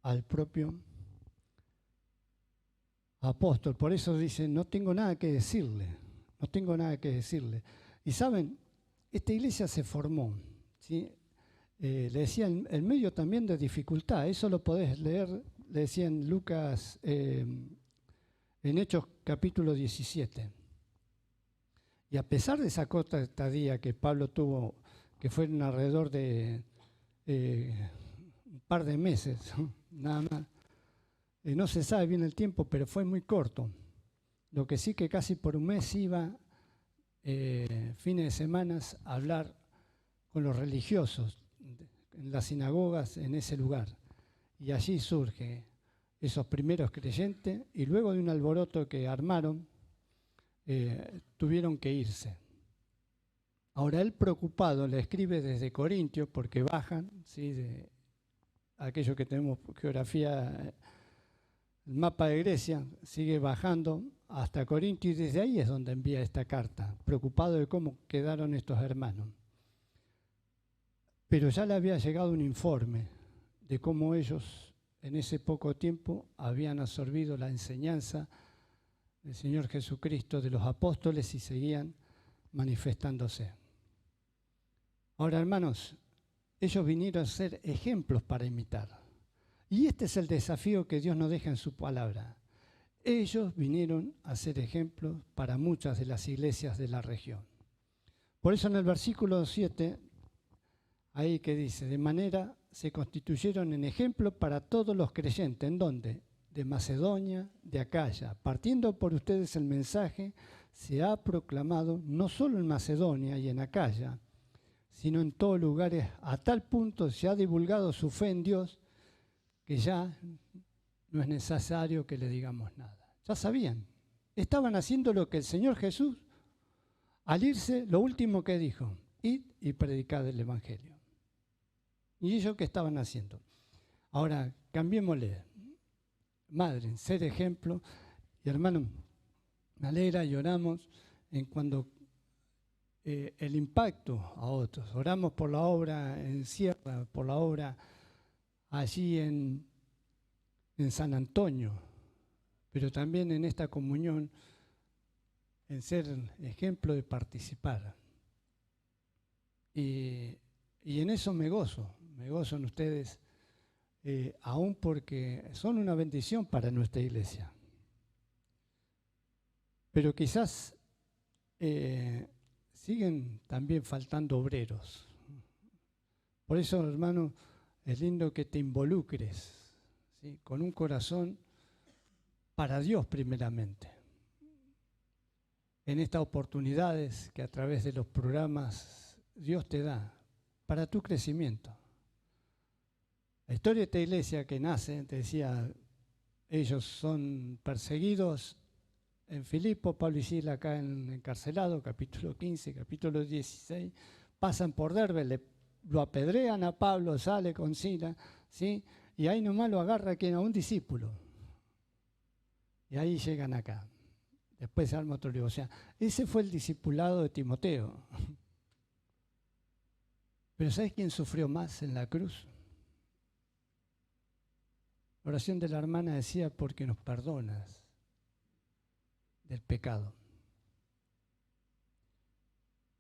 [SPEAKER 5] al propio apóstol. Por eso dice, no tengo nada que decirle, no tengo nada que decirle. Y saben, esta iglesia se formó, ¿sí? Le decía, en medio también de dificultad. Eso lo podés leer, le decía en Lucas, en Hechos capítulo 17. Y a pesar de esa corta estadía que Pablo tuvo, que fueron alrededor de un par de meses, nada más, no se sabe bien el tiempo, pero fue muy corto. Lo que sí que casi por un mes iba, fines de semana, a hablar con los religiosos en las sinagogas en ese lugar. Y allí surge esos primeros creyentes, y luego de un alboroto que armaron, tuvieron que irse. Ahora él, preocupado, le escribe desde Corintios, porque bajan, ¿sí? De aquello que tenemos geografía, el mapa de Grecia, sigue bajando hasta Corintio, y desde ahí es donde envía esta carta, preocupado de cómo quedaron estos hermanos. Pero ya le había llegado un informe de cómo ellos en ese poco tiempo habían absorbido la enseñanza del Señor Jesucristo, de los apóstoles, y seguían manifestándose. Ahora, hermanos, ellos vinieron a ser ejemplos para imitar. Y este es el desafío que Dios nos deja en su palabra. Ellos vinieron a ser ejemplos para muchas de las iglesias de la región. Por eso en el versículo 7, ahí que dice, de manera se constituyeron en ejemplo para todos los creyentes. ¿En dónde? De Macedonia, de Acaya. Partiendo por ustedes el mensaje, se ha proclamado no solo en Macedonia y en Acaya, sino en todos lugares. A tal punto se ha divulgado su fe en Dios que ya no es necesario que le digamos nada. Ya sabían, estaban haciendo lo que el Señor Jesús, al irse, lo último que dijo, id y predicad el Evangelio. ¿Y ellos qué estaban haciendo? Ahora, cambiémosle. Madre, ser ejemplo. Y hermano, me alegra y oramos en cuando el impacto a otros. Oramos por la obra en Sierra, por la obra allí en San Antonio, pero también en esta comunión, en ser ejemplo de participar. Y en eso me gozo en ustedes, aún porque son una bendición para nuestra iglesia. Pero quizás siguen también faltando obreros. Por eso, hermano, es lindo que te involucres, ¿sí? Con un corazón para Dios primeramente. En estas oportunidades que a través de los programas Dios te da para tu crecimiento. La historia de esta iglesia que nace, te decía, ellos son perseguidos en Filipo, Pablo y Sila acá encarcelados, capítulo 15, capítulo 16, pasan por Derbe, lo apedrean a Pablo, sale con Sila, ¿sí? Y ahí nomás lo agarra a un discípulo. Y ahí llegan acá. Después se arma otro lío. O sea, ese fue el discipulado de Timoteo. Pero ¿sabes quién sufrió más en la cruz? La oración de la hermana decía, porque nos perdonas del pecado.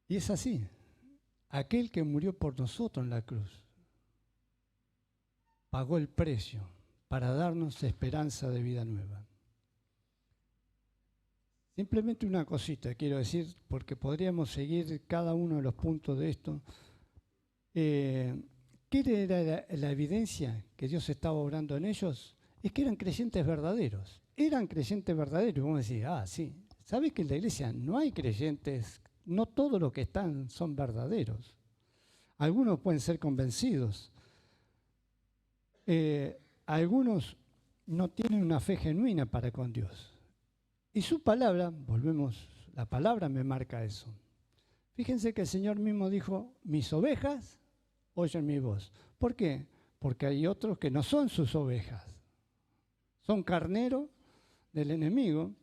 [SPEAKER 5] Y es así. Aquel que murió por nosotros en la cruz pagó el precio para darnos esperanza de vida nueva. Simplemente una cosita quiero decir, porque podríamos seguir cada uno de los puntos de esto. ¿Qué era la evidencia que Dios estaba obrando en ellos? Es que eran creyentes verdaderos. Eran creyentes verdaderos. Vamos a decir, sí. ¿Sabes que en la iglesia no hay creyentes? No todos los que están son verdaderos. Algunos pueden ser convencidos. Algunos no tienen una fe genuina para con Dios. Y su palabra, volvemos, la palabra me marca eso. Fíjense que el Señor mismo dijo, mis ovejas oyen mi voz. ¿Por qué? Porque hay otros que no son sus ovejas. Son carneros del enemigo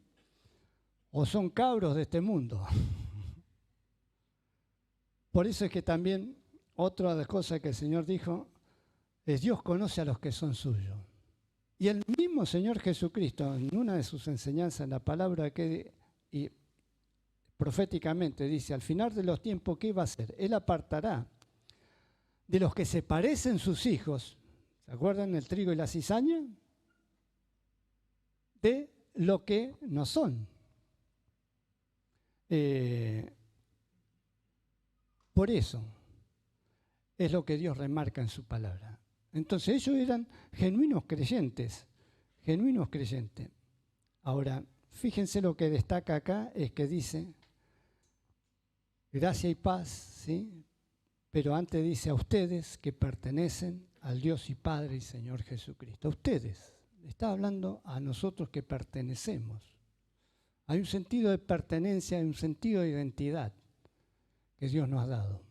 [SPEAKER 5] o son cabros de este mundo. Por eso es que también otra de las cosas que el Señor dijo es: Dios conoce a los que son suyos. Y el mismo Señor Jesucristo, en una de sus enseñanzas, en la palabra y proféticamente dice: al final de los tiempos, ¿qué va a hacer? Él apartará de los que se parecen sus hijos, ¿se acuerdan el trigo y la cizaña? De lo que no son. Por eso es lo que Dios remarca en su palabra. Entonces ellos eran genuinos creyentes, genuinos creyentes. Ahora, fíjense lo que destaca acá, es que dice gracia y paz, ¿sí? Pero antes dice a ustedes que pertenecen al Dios y Padre y Señor Jesucristo. A ustedes, está hablando a nosotros que pertenecemos. Hay un sentido de pertenencia, hay un sentido de identidad que Dios nos ha dado.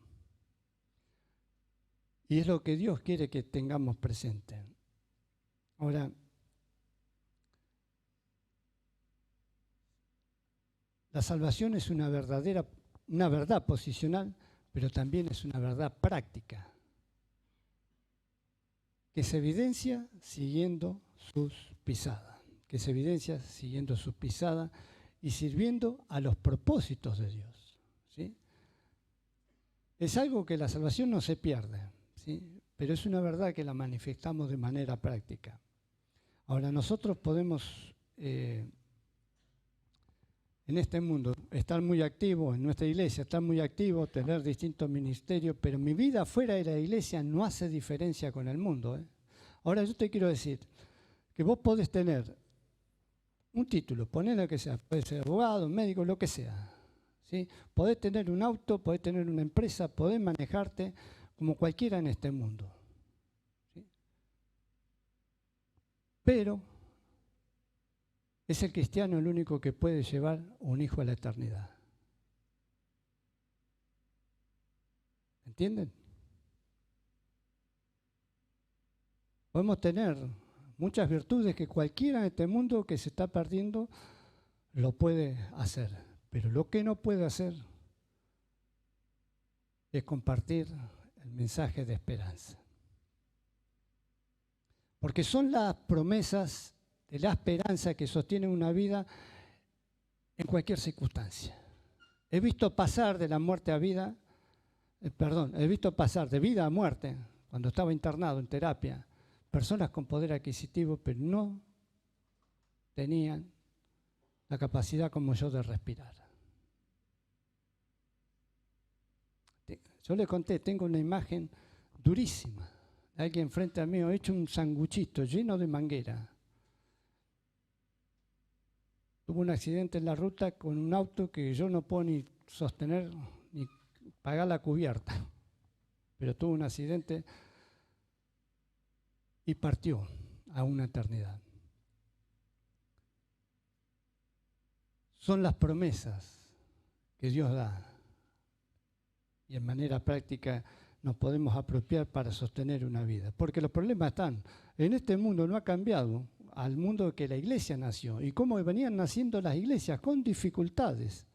[SPEAKER 5] Y es lo que Dios quiere que tengamos presente. Ahora, la salvación es una verdad posicional, pero también es una verdad práctica, que se evidencia siguiendo sus pisadas, y sirviendo a los propósitos de Dios, ¿sí? Es algo que la salvación no se pierde, ¿sí? Pero es una verdad que la manifestamos de manera práctica. Ahora, nosotros podemos en este mundo estar muy activos, en nuestra iglesia estar muy activos, tener distintos ministerios, pero mi vida fuera de la iglesia no hace diferencia con el mundo, ¿eh? Ahora, yo te quiero decir que vos podés tener un título, ponele que sea, puede ser abogado, médico, lo que sea, ¿sí? Podés tener un auto, podés tener una empresa, podés manejarte como cualquiera en este mundo, ¿sí? Pero es el cristiano el único que puede llevar un hijo a la eternidad. ¿Entienden? Podemos tener muchas virtudes que cualquiera en este mundo que se está perdiendo lo puede hacer, pero lo que no puede hacer es compartir el mensaje de esperanza. Porque son las promesas de la esperanza que sostienen una vida en cualquier circunstancia. He visto pasar de la muerte a vida, he visto pasar de vida a muerte, cuando estaba internado en terapia, personas con poder adquisitivo, pero no tenían la capacidad como yo de respirar. Yo le conté, tengo una imagen durísima de alguien frente a mí, ha hecho un sanguchito lleno de manguera. Tuvo un accidente en la ruta con un auto que yo no puedo ni sostener ni pagar la cubierta, pero tuvo un accidente y partió a una eternidad. Son las promesas que Dios da y en manera práctica nos podemos apropiar para sostener una vida. Porque los problemas están. En este mundo no ha cambiado al mundo que la iglesia nació. ¿Y cómo venían naciendo las iglesias? Con dificultades,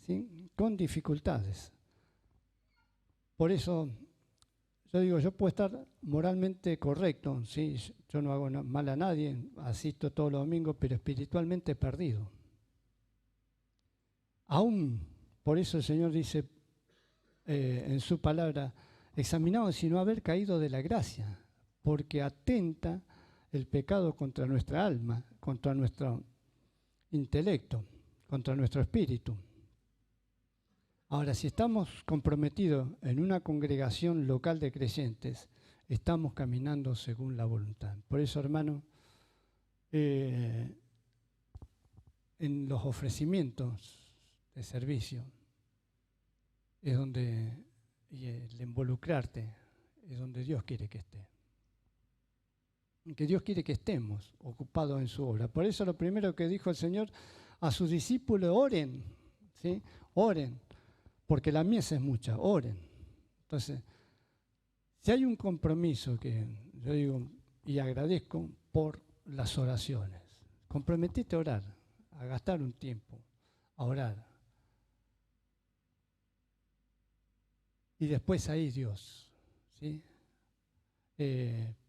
[SPEAKER 5] ¿sí? Con dificultades. Por eso yo digo, yo puedo estar moralmente correcto, ¿sí? Yo no hago mal a nadie, asisto todos los domingos, pero espiritualmente perdido. Aún por eso el Señor dice en su palabra, examinaos si no haber caído de la gracia, porque atenta el pecado contra nuestra alma, contra nuestro intelecto, contra nuestro espíritu. Ahora, si estamos comprometidos en una congregación local de creyentes, estamos caminando según la voluntad. Por eso, hermano, en los ofrecimientos de servicio es donde, y el involucrarte, es donde Dios quiere que esté. Que Dios quiere que estemos ocupados en su obra. Por eso lo primero que dijo el Señor a sus discípulos, oren, ¿sí? Oren, porque la mies es mucha, oren. Entonces, si hay un compromiso que yo digo y agradezco por las oraciones, comprometete a orar, a gastar un tiempo, a orar. y después ahí Dios, ¿sí?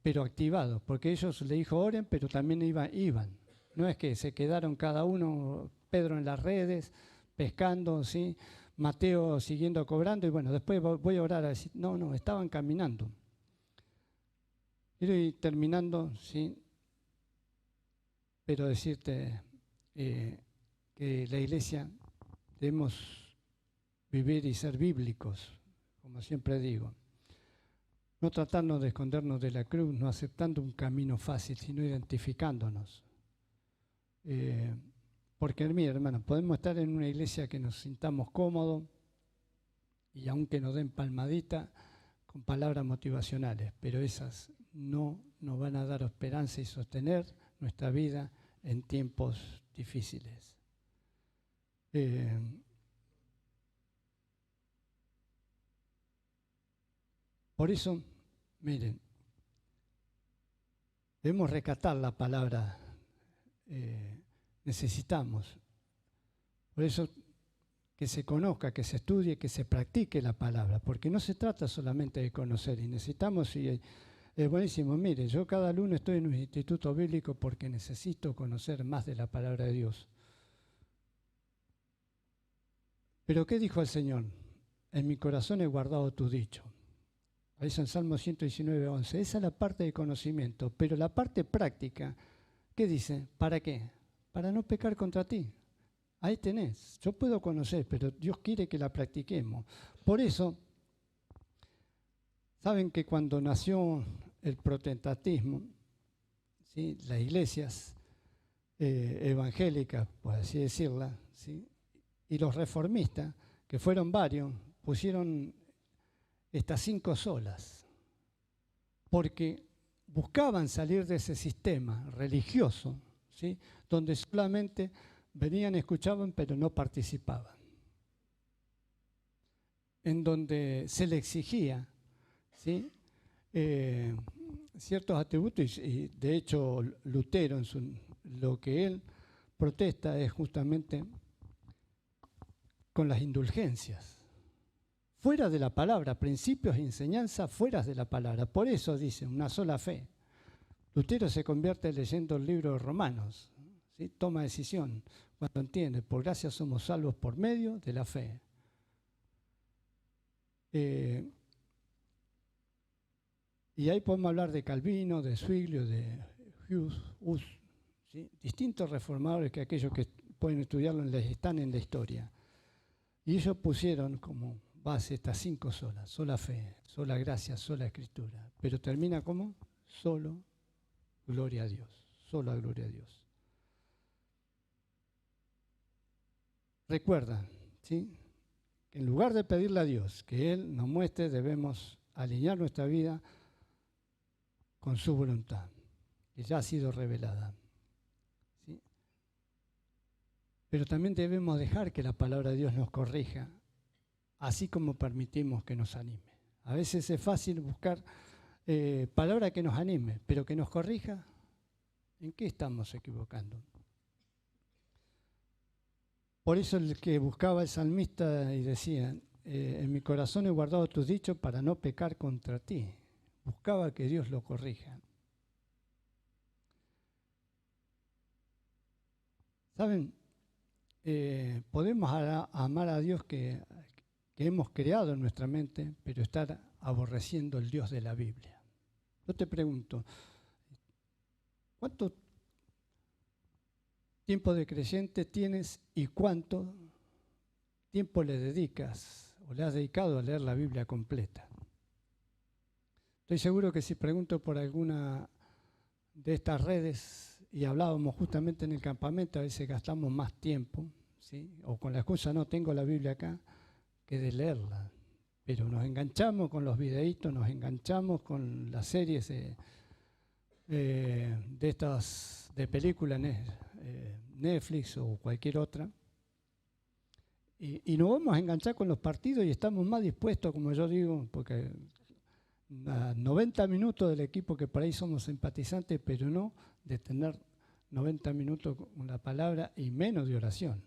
[SPEAKER 5] Pero activados, porque ellos le dijo oren, pero también iban. No es que se quedaron cada uno, Pedro en las redes, pescando, ¿sí? Mateo siguiendo cobrando, y bueno, después voy a orar a decir, no, estaban caminando. Quiero ir terminando, ¿sí? Pero decirte que la iglesia debemos vivir y ser bíblicos, como siempre digo. No tratarnos de escondernos de la cruz, no aceptando un camino fácil, sino identificándonos. Porque, mira, hermano, podemos estar en una iglesia que nos sintamos cómodos y aunque nos den palmadita con palabras motivacionales, pero esas no nos van a dar esperanza y sostener nuestra vida en tiempos difíciles. Por eso, miren, debemos rescatar la palabra, necesitamos. Por eso que se conozca, que se estudie, que se practique la palabra, porque no se trata solamente de conocer, y necesitamos, y es buenísimo, mire, yo cada lunes estoy en un instituto bíblico porque necesito conocer más de la palabra de Dios. Pero ¿qué dijo el Señor? En mi corazón he guardado tu dicho. Ahí es en Salmo 119:11. Esa es la parte de conocimiento, pero la parte práctica, ¿qué dice? ¿Para qué? Para no pecar contra ti. Ahí tenés. Yo puedo conocer, pero Dios quiere que la practiquemos. Por eso, saben que cuando nació el protestantismo, ¿sí? Las iglesias evangélicas, por así decirla, ¿sí? Y los reformistas, que fueron varios, pusieron estas 5 solas, porque buscaban salir de ese sistema religioso, ¿sí? Donde solamente venían, escuchaban, pero no participaban. En donde se le exigía, ¿sí? Ciertos atributos, y de hecho Lutero, lo que él protesta es justamente con las indulgencias. Fuera de la palabra, principios y enseñanzas fuera de la palabra. Por eso dice, una sola fe. Lutero se convierte leyendo el libro de Romanos, ¿sí? Toma decisión cuando entiende, por gracia somos salvos por medio de la fe. Y ahí podemos hablar de Calvino, de Zwinglio, de Hus, ¿sí? Distintos reformadores que aquellos que pueden estudiarlo están en la historia. Y ellos pusieron como base estas 5 solas, sola fe, sola gracia, sola escritura. Pero termina como solo gloria a Dios, sola gloria a Dios. Recuerda, ¿sí? Que en lugar de pedirle a Dios que Él nos muestre, debemos alinear nuestra vida con su voluntad, que ya ha sido revelada. ¿Sí? Pero también debemos dejar que la palabra de Dios nos corrija, así como permitimos que nos anime. A veces es fácil buscar palabra que nos anime, pero que nos corrija, ¿en qué estamos equivocando? Por eso el que buscaba el salmista y decía, en mi corazón he guardado tus dichos para no pecar contra ti. Buscaba que Dios lo corrija. ¿Saben? Podemos amar a Dios que hemos creado en nuestra mente, pero estar aborreciendo el Dios de la Biblia. Yo te pregunto, ¿cuánto tiempo de creyente tienes y cuánto tiempo le dedicas o le has dedicado a leer la Biblia completa? Estoy seguro que si pregunto por alguna de estas redes, y hablábamos justamente en el campamento, a veces gastamos más tiempo, ¿sí? O con la excusa, no tengo la Biblia acá, que de leerla. Pero nos enganchamos con los videitos, nos enganchamos con las series de estas de películas, Netflix o cualquier otra. Y nos vamos a enganchar con los partidos y estamos más dispuestos, como yo digo, porque a 90 minutos del equipo que por ahí somos simpatizantes, pero no de tener 90 minutos con la palabra y menos de oración.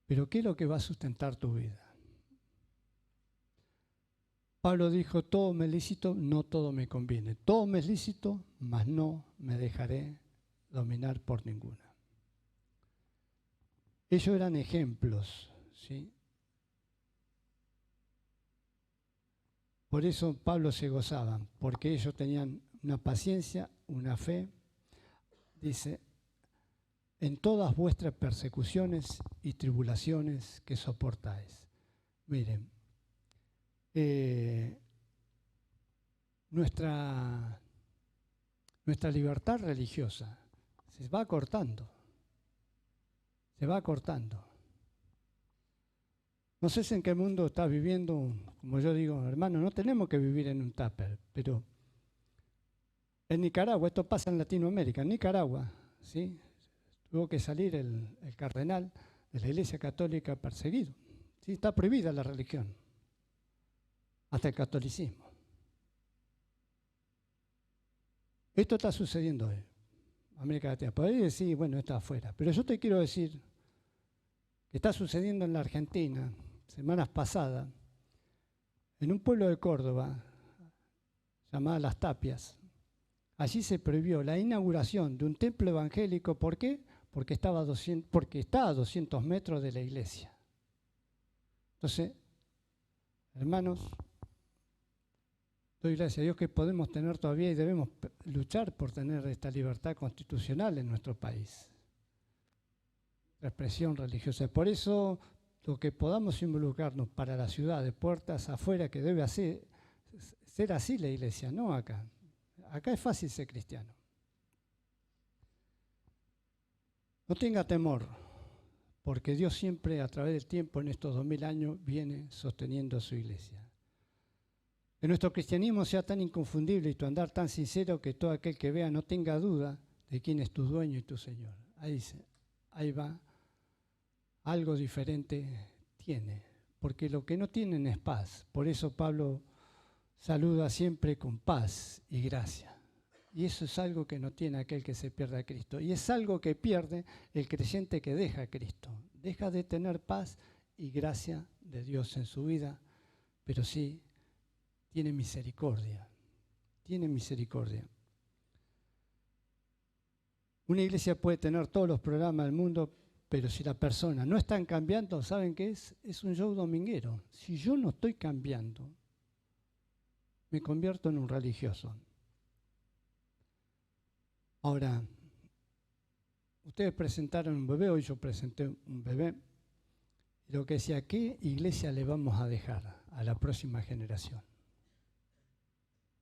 [SPEAKER 5] Pero ¿qué es lo que va a sustentar tu vida? Pablo dijo, todo me es lícito, no todo me conviene. Todo me es lícito, mas no me dejaré dominar por ninguna. Ellos eran ejemplos, ¿sí? Por eso Pablo se gozaba, porque ellos tenían una paciencia, una fe. Dice, en todas vuestras persecuciones y tribulaciones que soportáis. Miren, nuestra libertad religiosa se va acortando. Se va acortando. No sé si en qué mundo estás viviendo, como yo digo, hermano, no tenemos que vivir en un tupper, pero en Nicaragua, esto pasa en Latinoamérica, en Nicaragua, ¿sí? Tuvo que salir el cardenal de la Iglesia Católica perseguido. ¿Sí? Está prohibida la religión, hasta el catolicismo. Esto está sucediendo hoy, América Latina. Podéis decir, bueno, está afuera, pero yo te quiero decir que está sucediendo en la Argentina, semanas pasadas, en un pueblo de Córdoba, llamado Las Tapias. Allí se prohibió la inauguración de un templo evangélico. ¿Por qué? Porque está a 200 metros de la iglesia. Entonces, hermanos, doy gracias a Dios que podemos tener todavía y debemos luchar por tener esta libertad constitucional en nuestro país. La expresión religiosa. Por eso, lo que podamos involucrarnos para la ciudad, de puertas afuera, que debe ser así la iglesia, no acá. Acá es fácil ser cristiano. No tenga temor, porque Dios siempre a través del tiempo, en estos 2000 años, viene sosteniendo a su iglesia. Que nuestro cristianismo sea tan inconfundible y tu andar tan sincero que todo aquel que vea no tenga duda de quién es tu dueño y tu Señor. Ahí dice, ahí va, algo diferente tiene, porque lo que no tienen es paz. Por eso Pablo saluda siempre con paz y gracia. Y eso es algo que no tiene aquel que se pierde a Cristo. Y es algo que pierde el creyente que deja a Cristo. Deja de tener paz y gracia de Dios en su vida, pero sí tiene misericordia. Tiene misericordia. Una iglesia puede tener todos los programas del mundo, pero si la persona no está cambiando, ¿saben qué es? Es un show dominguero. Si yo no estoy cambiando, me convierto en un religioso. Ahora, ustedes presentaron un bebé, hoy yo presenté un bebé, y lo que decía, ¿qué iglesia le vamos a dejar a la próxima generación?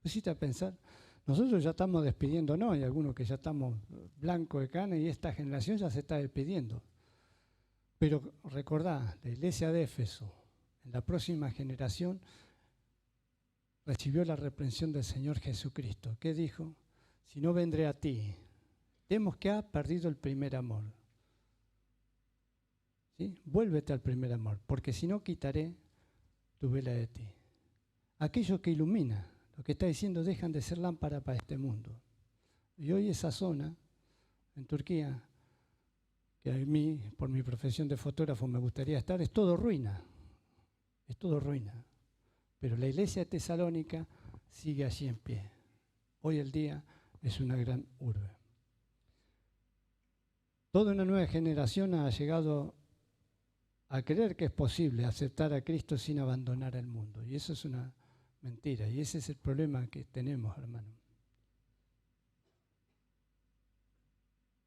[SPEAKER 5] Necesita pensar, nosotros ya estamos despidiendo, no, hay algunos que ya estamos blancos de cana y esta generación ya se está despidiendo. Pero recordá, la iglesia de Éfeso, en la próxima generación, recibió la reprensión del Señor Jesucristo. ¿Qué dijo? Si no vendré a ti, vemos que ha perdido el primer amor. ¿Sí? Vuélvete al primer amor, porque si no quitaré tu vela de ti. Aquello que ilumina, lo que está diciendo, dejan de ser lámpara para este mundo. Y hoy esa zona, en Turquía, que a mí, por mi profesión de fotógrafo, me gustaría estar, es todo ruina. Es todo ruina. Pero la iglesia de Tesalónica sigue allí en pie. Hoy el día es una gran urbe. Toda una nueva generación ha llegado a creer que es posible aceptar a Cristo sin abandonar el mundo. Y eso es una mentira. Y ese es el problema que tenemos, hermano.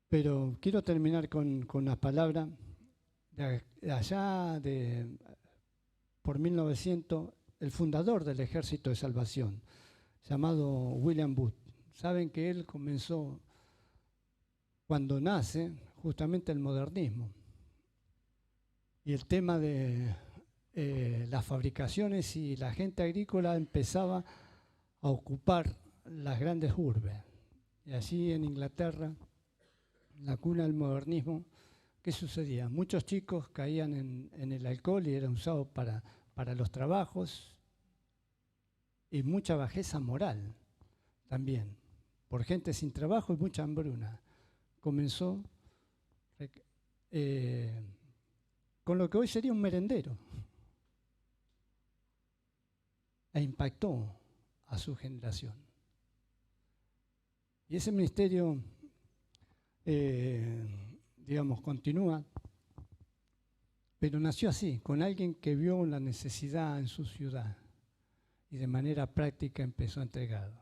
[SPEAKER 5] Pero quiero terminar con una palabra de allá, por 1900, el fundador del Ejército de Salvación, llamado William Booth. Saben que él comenzó, cuando nace, justamente el modernismo. Y el tema de las fabricaciones y la gente agrícola empezaba a ocupar las grandes urbes. Y allí en Inglaterra, la cuna del modernismo, ¿qué sucedía? Muchos chicos caían en el alcohol y era usado para los trabajos, y mucha bajeza moral también, por gente sin trabajo y mucha hambruna. Comenzó con lo que hoy sería un merendero. e impactó a su generación. Y ese ministerio, continúa, pero nació así, con alguien que vio la necesidad en su ciudad y de manera práctica empezó a entregarlo.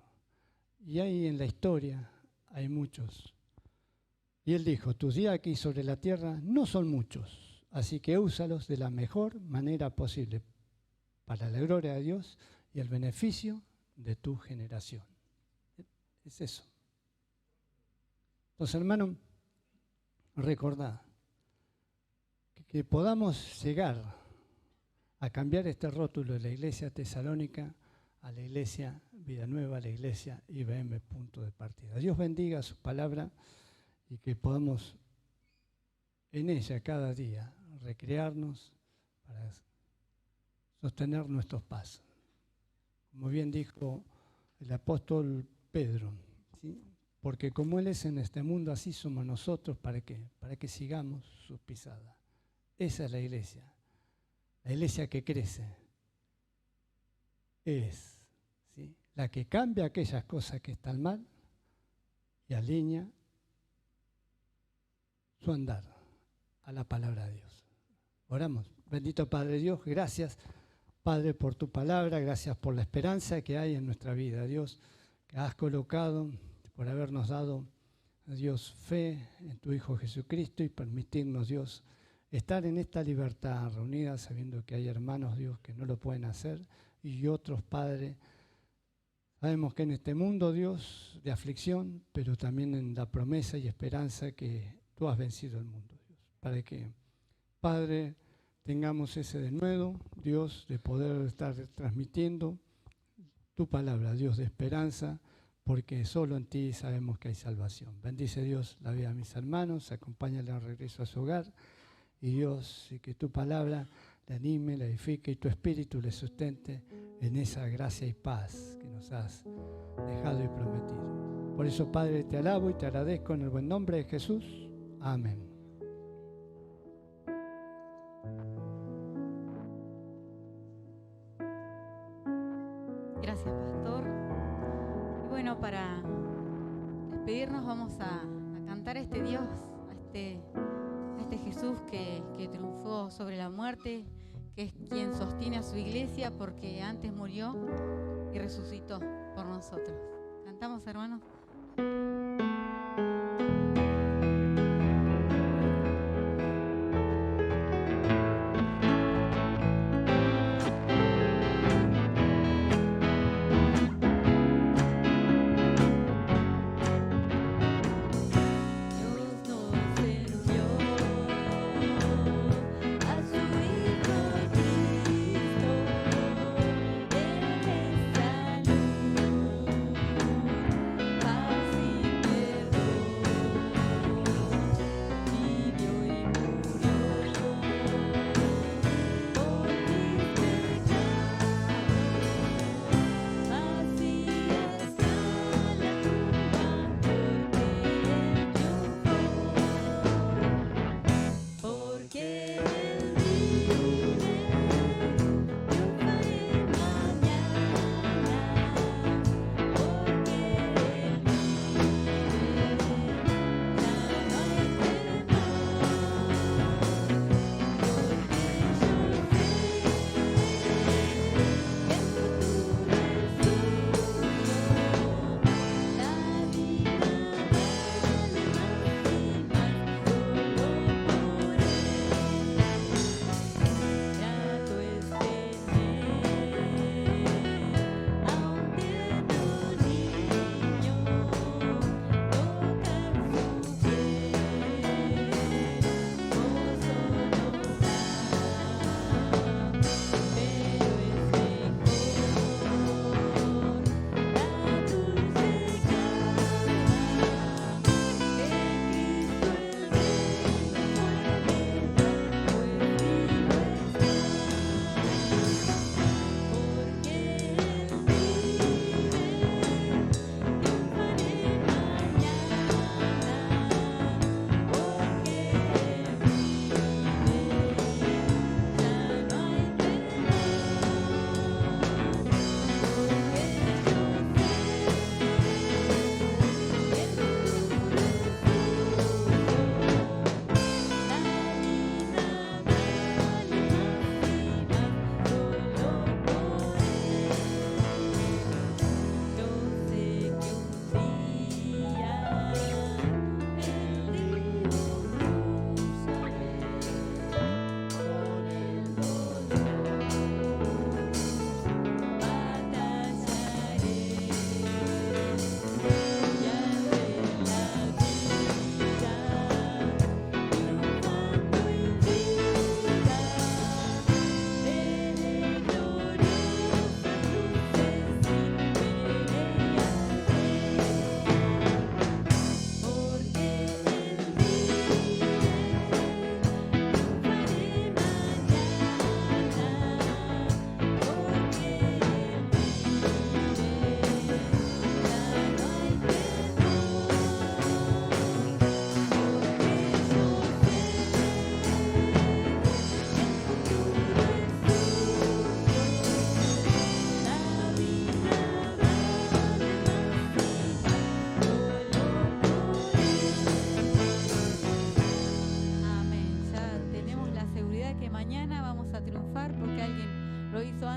[SPEAKER 5] Y ahí en la historia hay muchos. Y él dijo, tus días aquí sobre la tierra no son muchos, así que úsalos de la mejor manera posible para la gloria de Dios y el beneficio de tu generación. Es eso. Entonces, hermano, recordá que podamos llegar a cambiar este rótulo de la iglesia tesalónica a la iglesia Vida Nueva, a la iglesia IBM, punto de partida. Dios bendiga su palabra y que podamos en ella cada día recrearnos para sostener nuestros pasos. Como bien dijo el apóstol Pedro, ¿sí? Porque como Él es en este mundo, así somos nosotros. ¿Para qué? Para que sigamos sus pisadas. Esa es la iglesia que crece. Es, ¿sí?, la que cambia aquellas cosas que están mal y alinea su andar a la palabra de Dios. Oramos. Bendito Padre Dios, gracias, Padre, por tu palabra, gracias por la esperanza que hay en nuestra vida, Dios, que has colocado, por habernos dado, Dios, fe en tu Hijo Jesucristo y permitirnos, Dios, estar en esta libertad reunida, sabiendo que hay hermanos, Dios, que no lo pueden hacer, y otros, Padre, sabemos que en este mundo, Dios, de aflicción, pero también en la promesa y esperanza que tú has vencido el mundo, Dios, para que, Padre, tengamos ese denuedo, Dios, de poder estar transmitiendo tu palabra, Dios, de esperanza, porque solo en ti sabemos que hay salvación. Bendice, Dios, la vida de mis hermanos, acompáñale al regreso a su hogar, y Dios, y que tu palabra le anime, le edifique, y tu espíritu le sustente en esa gracia y paz que nos has dejado y prometido. Por eso, Padre, te alabo y te agradezco en el buen nombre de Jesús. Amén.
[SPEAKER 1] Gracias, pastor. Y bueno, para despedirnos vamos a cantar a este Dios, a este Jesús que triunfó sobre la muerte, que es quien sostiene a su iglesia porque antes murió y resucitó por nosotros. ¿Cantamos, hermanos?
[SPEAKER 6] Así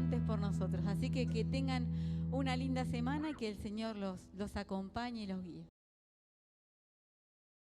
[SPEAKER 1] antes por nosotros. Así que tengan una linda semana y que el Señor los acompañe y los guíe.